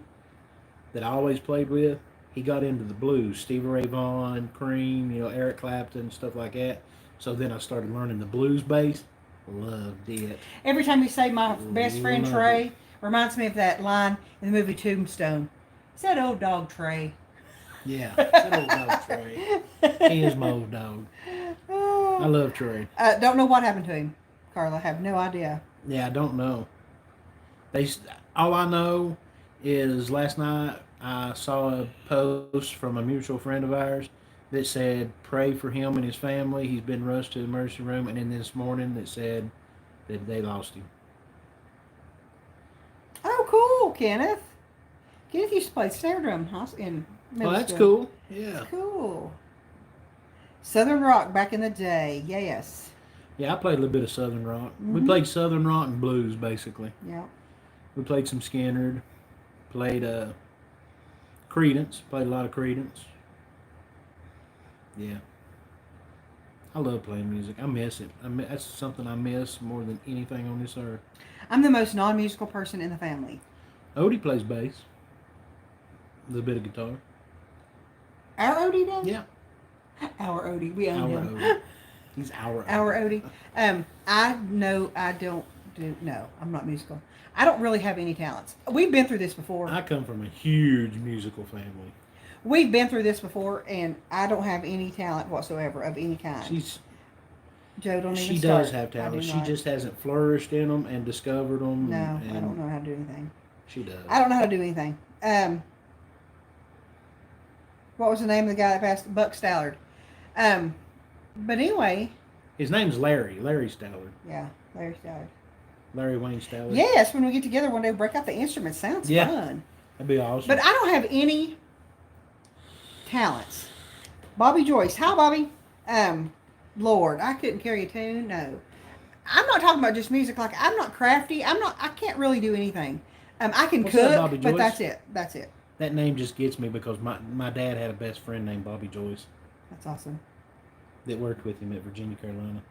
that I always played with, he got into the blues. Stevie Ray Vaughan, Cream, Eric Clapton, stuff like that. So then I started learning the blues bass. Loved it. Every time you say my best friend Trey, reminds me of that line in the movie Tombstone. It's that old dog Trey. Yeah, it's that old dog Trey. He is my old dog. I love Trey. Don't know what happened to him, Carla. Have no idea. Yeah, I don't know. All I know is last night I saw a post from a mutual friend of ours that said, "Pray for him and his family. He's been rushed to the emergency room." And then this morning that said that they lost him. Kenneth. Kenneth used to play snare drum in middle Well, that's school. cool. Yeah. That's cool. Southern rock back in the day. Yes. Yeah, I played a little bit of Southern rock. We Mhm. played Southern rock and blues, basically. Yeah. We played some Skinner, played Credence, played a lot of Credence. Yeah. I love playing music. I miss it. That's something I miss more than anything on this earth. I'm the most non-musical person in the family. Odie plays bass, a little bit of guitar. Our Odie does? Yeah. Our Odie. We own Our him. Odie. He's our Odie. Our Odie. I know I don't do, no, I'm not musical. I don't really have any talents. We've been through this before. I come from a huge musical family. We've been through this before, and I don't have any talent whatsoever of any kind. Joe, don't even She start. does have I talent. do She not. just hasn't flourished in them and discovered them. No, and I don't know how to do anything. She does. I don't know how to do anything. What was the name of the guy that passed? Buck Stallard. But anyway. His name's Larry. Larry Stallard. Yeah, Larry Stallard. Larry Wayne Stallard. Yes, when we get together one day, break out the instruments. Sounds fun. That'd be awesome. But I don't have any talents. Bobby Joyce. Hi, Bobby. Lord, I couldn't carry a tune. No. I'm not talking about just music. Like, I'm not crafty. I can't really do anything. I can What's up, cook, Bobby but Joyce? that's it. That's it. That name just gets me because my dad had a best friend named Bobby Joyce That's awesome. that worked with him at Virginia, Carolina.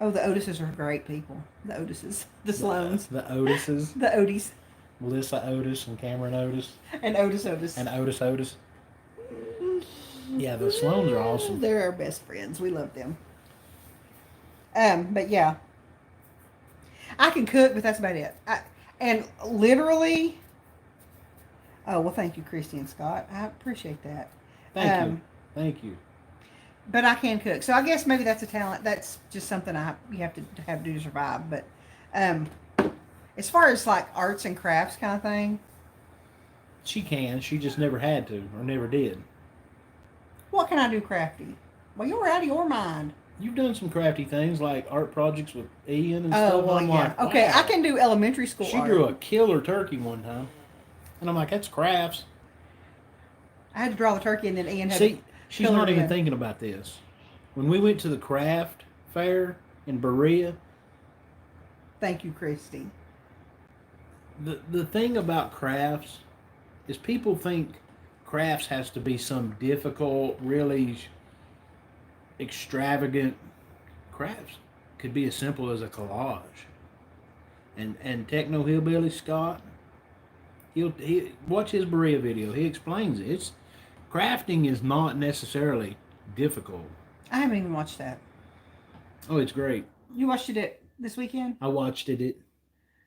Oh, the Otises are great people. The Otises. The Sloans. The Otises. The Otis. Melissa Otis and Cameron Otis. And Otis. And Otis Otis. Yeah, the Sloans are awesome. They're our best friends. We love them. But yeah. I can cook, but that's about it. And literally... Oh, well, thank you, Christy and Scott. I appreciate that. Thank you. Thank you. But I can cook. So I guess maybe that's a talent. That's just something you have to do to survive. But as far as like arts and crafts kind of thing. She can. She just never had to or never did. What can I do crafty? Well, you're out of your mind. You've done some crafty things like art projects with Ian and stuff. Oh, well, I'm yeah. like, Okay, wow. I can do elementary school She art. drew a killer turkey one time. And I'm like, that's crafts. I had to draw the turkey and then Ian had See, she's color not it even in. thinking about this. When we went to the craft fair in Berea, Thank you, Christy. the thing about crafts is people think crafts has to be some difficult, really extravagant. Crafts could be as simple as a collage. And Techno Hillbilly Scott, he watch his Berea video. He explains it. Crafting is not necessarily difficult. I haven't even watched that. Oh, it's great. You watched it this weekend? I watched it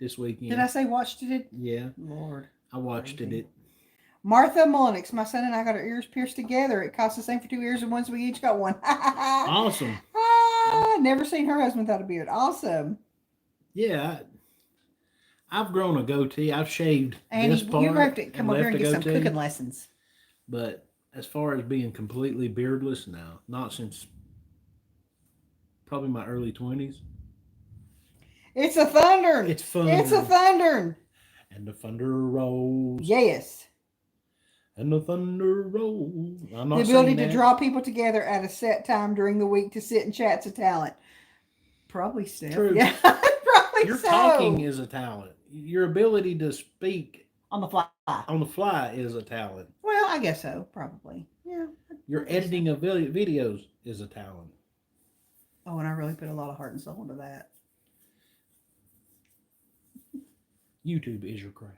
this weekend. Did I say watched it? Yeah, Lord. I watched it. Martha Mullenix, my son and I got our ears pierced together. It cost the same for 2 ears, and once we each got one. Awesome. Never seen her husband without a beard. Awesome. Yeah, I've grown a goatee. I've shaved And this part you have to come and over here left and a get some goatee. cooking lessons. But as far as being completely beardless, no, not since probably my early 20s. It's a thunder. It's fun. It's a thunder. And the thunder rolls. Yes. And the thunder rolls. I'm not The ability saying to that. draw people together at a set time during the week to sit and chat's a talent. Probably so. True. Yeah, probably Your so. talking is a talent. Your ability to speak On the fly. on the fly is a talent. Well, I guess so. Probably. Yeah. Your editing of videos is a talent. Oh, and I really put a lot of heart and soul into that. YouTube is your craft.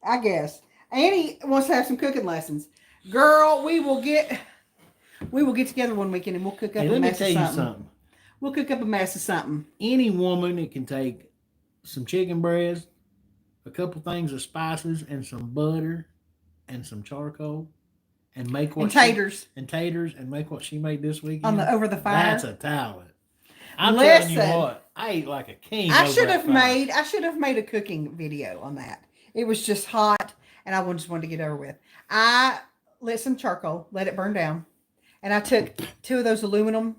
I guess. Annie wants to have some cooking lessons. Girl, we will get together one weekend and we'll cook up Hey, a let me mess tell of you something. something. We'll cook up a mess of something. Any woman that can take some chicken breast, a couple things of spices, and some butter, and some charcoal, and make what And taters and make what she made this weekend. over the fire. That's a talent. I'm telling you Listen. what, I ate like a king. I over should that have fire. made a cooking video on that. It was just hot and I just wanted to get over with. I lit some charcoal, let it burn down, and I took 2 of those aluminum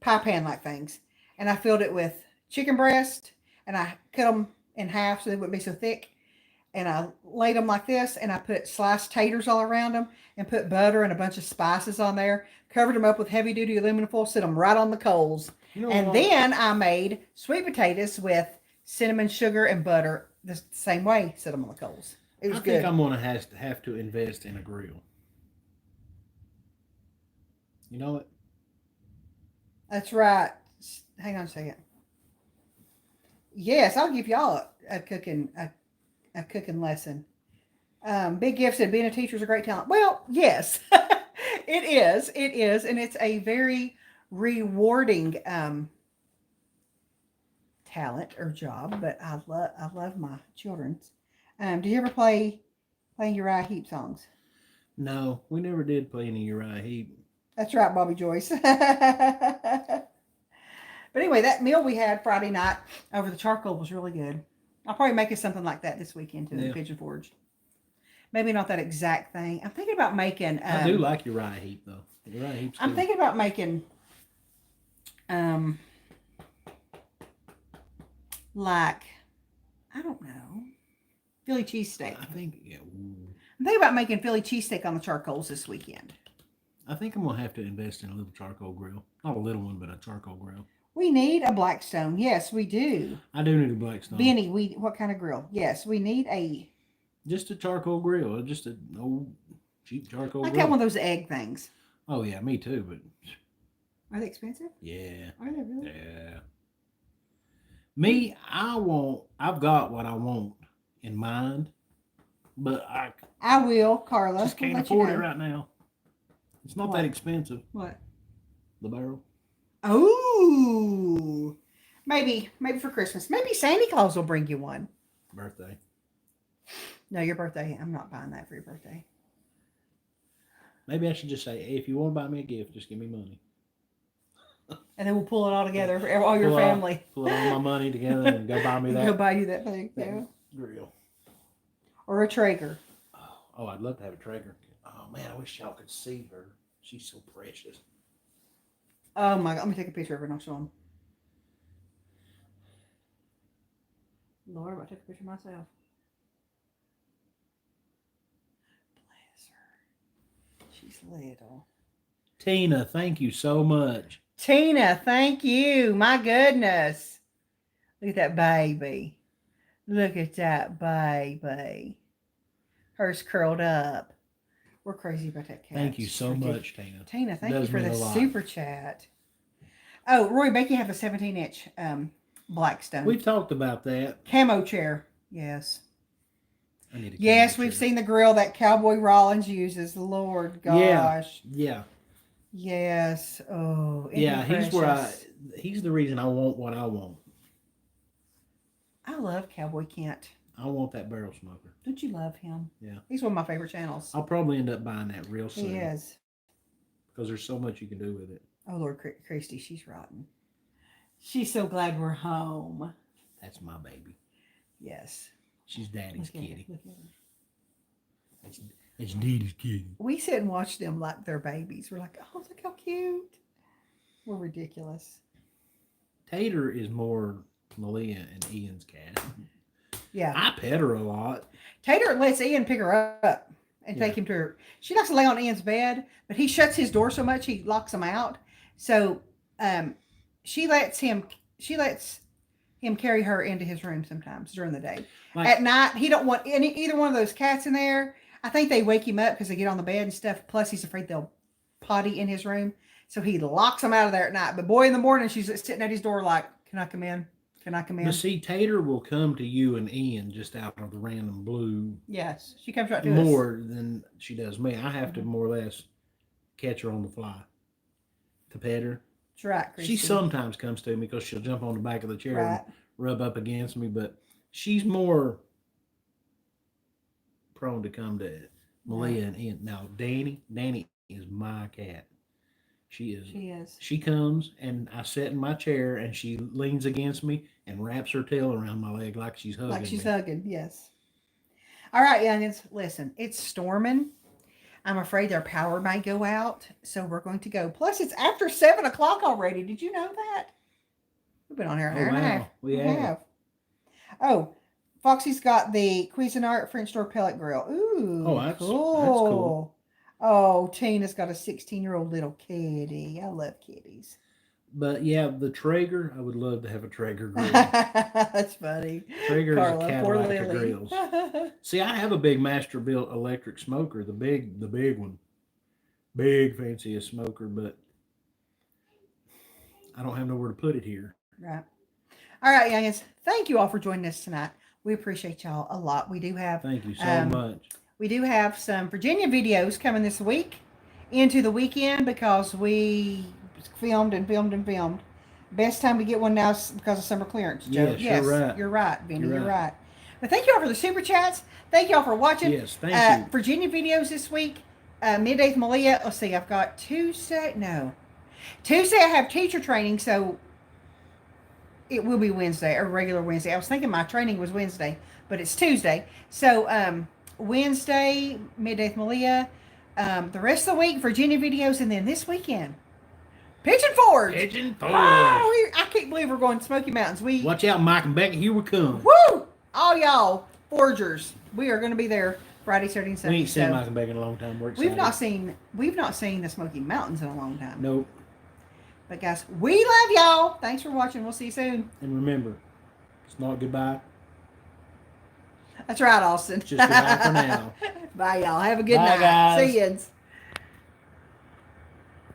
pie pan like things and I filled it with chicken breast and I cut them in half so they wouldn't be so thick. And I laid them like this, and I put sliced taters all around them, and put butter and a bunch of spices on there. Covered them up with heavy duty aluminum foil, set them right on the coals. You know And what? then I made sweet potatoes with cinnamon, sugar, and butter the same way. Set them on the coals. It was I think good. I'm gonna have to invest in a grill. You know what? That's right. Hang on a second. Yes, I'll give y'all a cooking lesson. Big Gift said being a teacher is a great talent. Well, yes, it is. It is, and it's a very rewarding talent or job. But I love my children's. Do you ever play Uriah Heep songs? No, we never did play any Uriah Heep. That's right, Bobby Joyce. But anyway, that meal we had Friday night over the charcoal was really good. I'll probably make it something like that this weekend too, in the Pigeon Forge. Maybe not that exact thing. I'm thinking about making. I do like Uriah Heep though. Uriah Heep's I'm good. thinking about making, like, I don't know, Philly cheesesteak. I think yeah. Ooh. I'm thinking about making Philly cheesesteak on the charcoals this weekend. I think I'm gonna have to invest in a little charcoal grill. Not a little one, but a charcoal grill. We need a Blackstone. Yes, we do. I do need a Blackstone. Benny, what kind of grill? Yes, we need a. Just a charcoal grill. Just an old cheap charcoal I grill. got one of those egg things. Oh yeah, me too. But Are they expensive? yeah, Are they really? yeah. Me, I've got what I want in mind, but I I will, Carla. just can't We'll let you afford it know. right now. It's not What? that expensive. What? The barrel. Oh, maybe for Christmas. Maybe Santa Claus will bring you one. Birthday. No, your birthday. I'm not buying that for your birthday. Maybe I should just say, hey, if you want to buy me a gift, just give me money. And then we'll pull it all together for all your Pull family. Pull all my money together and go buy me Go that buy you that thing. Yeah. grill. Or a Traeger. Oh, I'd love to have a Traeger. Oh man, I wish y'all could see her. She's so precious. Oh my God. Let me take a picture of her and I'll show them. Lord, I took a picture myself. Bless her. She's little. Tina, thank you so much. Tina, thank you. My goodness. Look at that baby. Look at that baby. Hers curled up. We're crazy about that cat. Thank you so much, Tina. Tina, thank you Does for mean the a lot. super chat. Oh, Roy, Becky have a 17-inch Blackstone. We've talked about that. Camo chair. Yes. I need a Yes, camo we've chair. seen the grill that Cowboy Rollins uses. Lord gosh. Yeah. Yes. Oh. isn't Yeah, he precious? he's the reason I want what I want. I love Cowboy Kent. I want that barrel smoker. Don't you love him? Yeah. He's one of my favorite channels. I'll probably end up buying that real soon. He is. Because there's so much you can do with it. Oh, Lord Christy, she's rotten. She's so glad we're home. That's my baby. Yes. She's daddy's Look at her, kitty. look at her. It's daddy's kitty. We sit and watch them like they're babies. We're like, oh, look how cute. We're ridiculous. Tater is more Malia and Ian's cat. Yeah. I pet her a lot. Tater lets Ian pick her up and take him to her. She likes to lay on Ian's bed, but he shuts his door so much he locks him out. So she lets him carry her into his room sometimes during the day. Like, At night, he don't want either one of those cats in there. I think they wake him up because they get on the bed and stuff. Plus, he's afraid they'll potty in his room. So he locks them out of there at night. But boy, in the morning, she's sitting at his door like, can I come in? Can I come in? but see, Tater will come to you and Ian just out of the random blue Yes. She comes right to us. more than she does me. I have to more or less catch her on the fly to pet her. That's right, Christy. She sometimes comes to me because she'll jump on the back of the chair Right. and rub up against me, but she's more prone to come to Malia and Ian. Now, Danny is my cat. She is. She is. She comes and I sit in my chair and she leans against me and wraps her tail around my leg like she's hugging Like she's me. hugging, yes. All right, youngins, listen, it's storming. I'm afraid their power might go out, so we're going to go. Plus, it's after 7 o'clock already. Did you know that? We've been on here an hour and a half. We have. Oh, Foxy's got the Cuisinart French door pellet grill. Ooh, Oh, that's cool. cool. Oh, Tina's got a 16-year-old little kitty. I love kitties. But yeah, the Traeger, I would love to have a Traeger grill. That's funny. Traeger is a Poor Cadillac of Lily. grills. See, I have a big master built electric smoker, the big one. Big fanciest smoker, but I don't have nowhere to put it here. Right. All right, youngins. Thank you all for joining us tonight. We appreciate y'all a lot. We do have Thank you so much. We do have some Virginia videos coming this week into the weekend because we filmed and filmed and filmed. Best time to get one now is because of summer clearance, Joe. Yes, you're right. You're right, Vinny. You're You're right. right. But thank you all for the super chats. Thank you all for watching. Yes, thank you. Virginia videos this week. Midday with Malia. Let's see. I've got Tuesday. Tuesday I have teacher training, so it will be Wednesday or regular Wednesday. I was thinking my training was Wednesday, but it's Tuesday. So Wednesday, Midday with Malia. The rest of the week, Virginia videos, and then this weekend, Pigeon Forge. Pigeon Forge. Oh, I can't believe we're going to Smoky Mountains. Watch out, Mike and Becky. Here we come. Woo! All y'all forgers, we are going to be there Friday, Saturday, and Sunday. We ain't seen Mike and Becky in a long time. We're excited. We've not seen the Smoky Mountains in a long time. Nope. But guys, we love y'all. Thanks for watching. We'll see you soon. And remember, it's not goodbye. That's right, Austin. It's just goodbye for now. Bye, y'all. Have a good Bye, night. guys. See yous.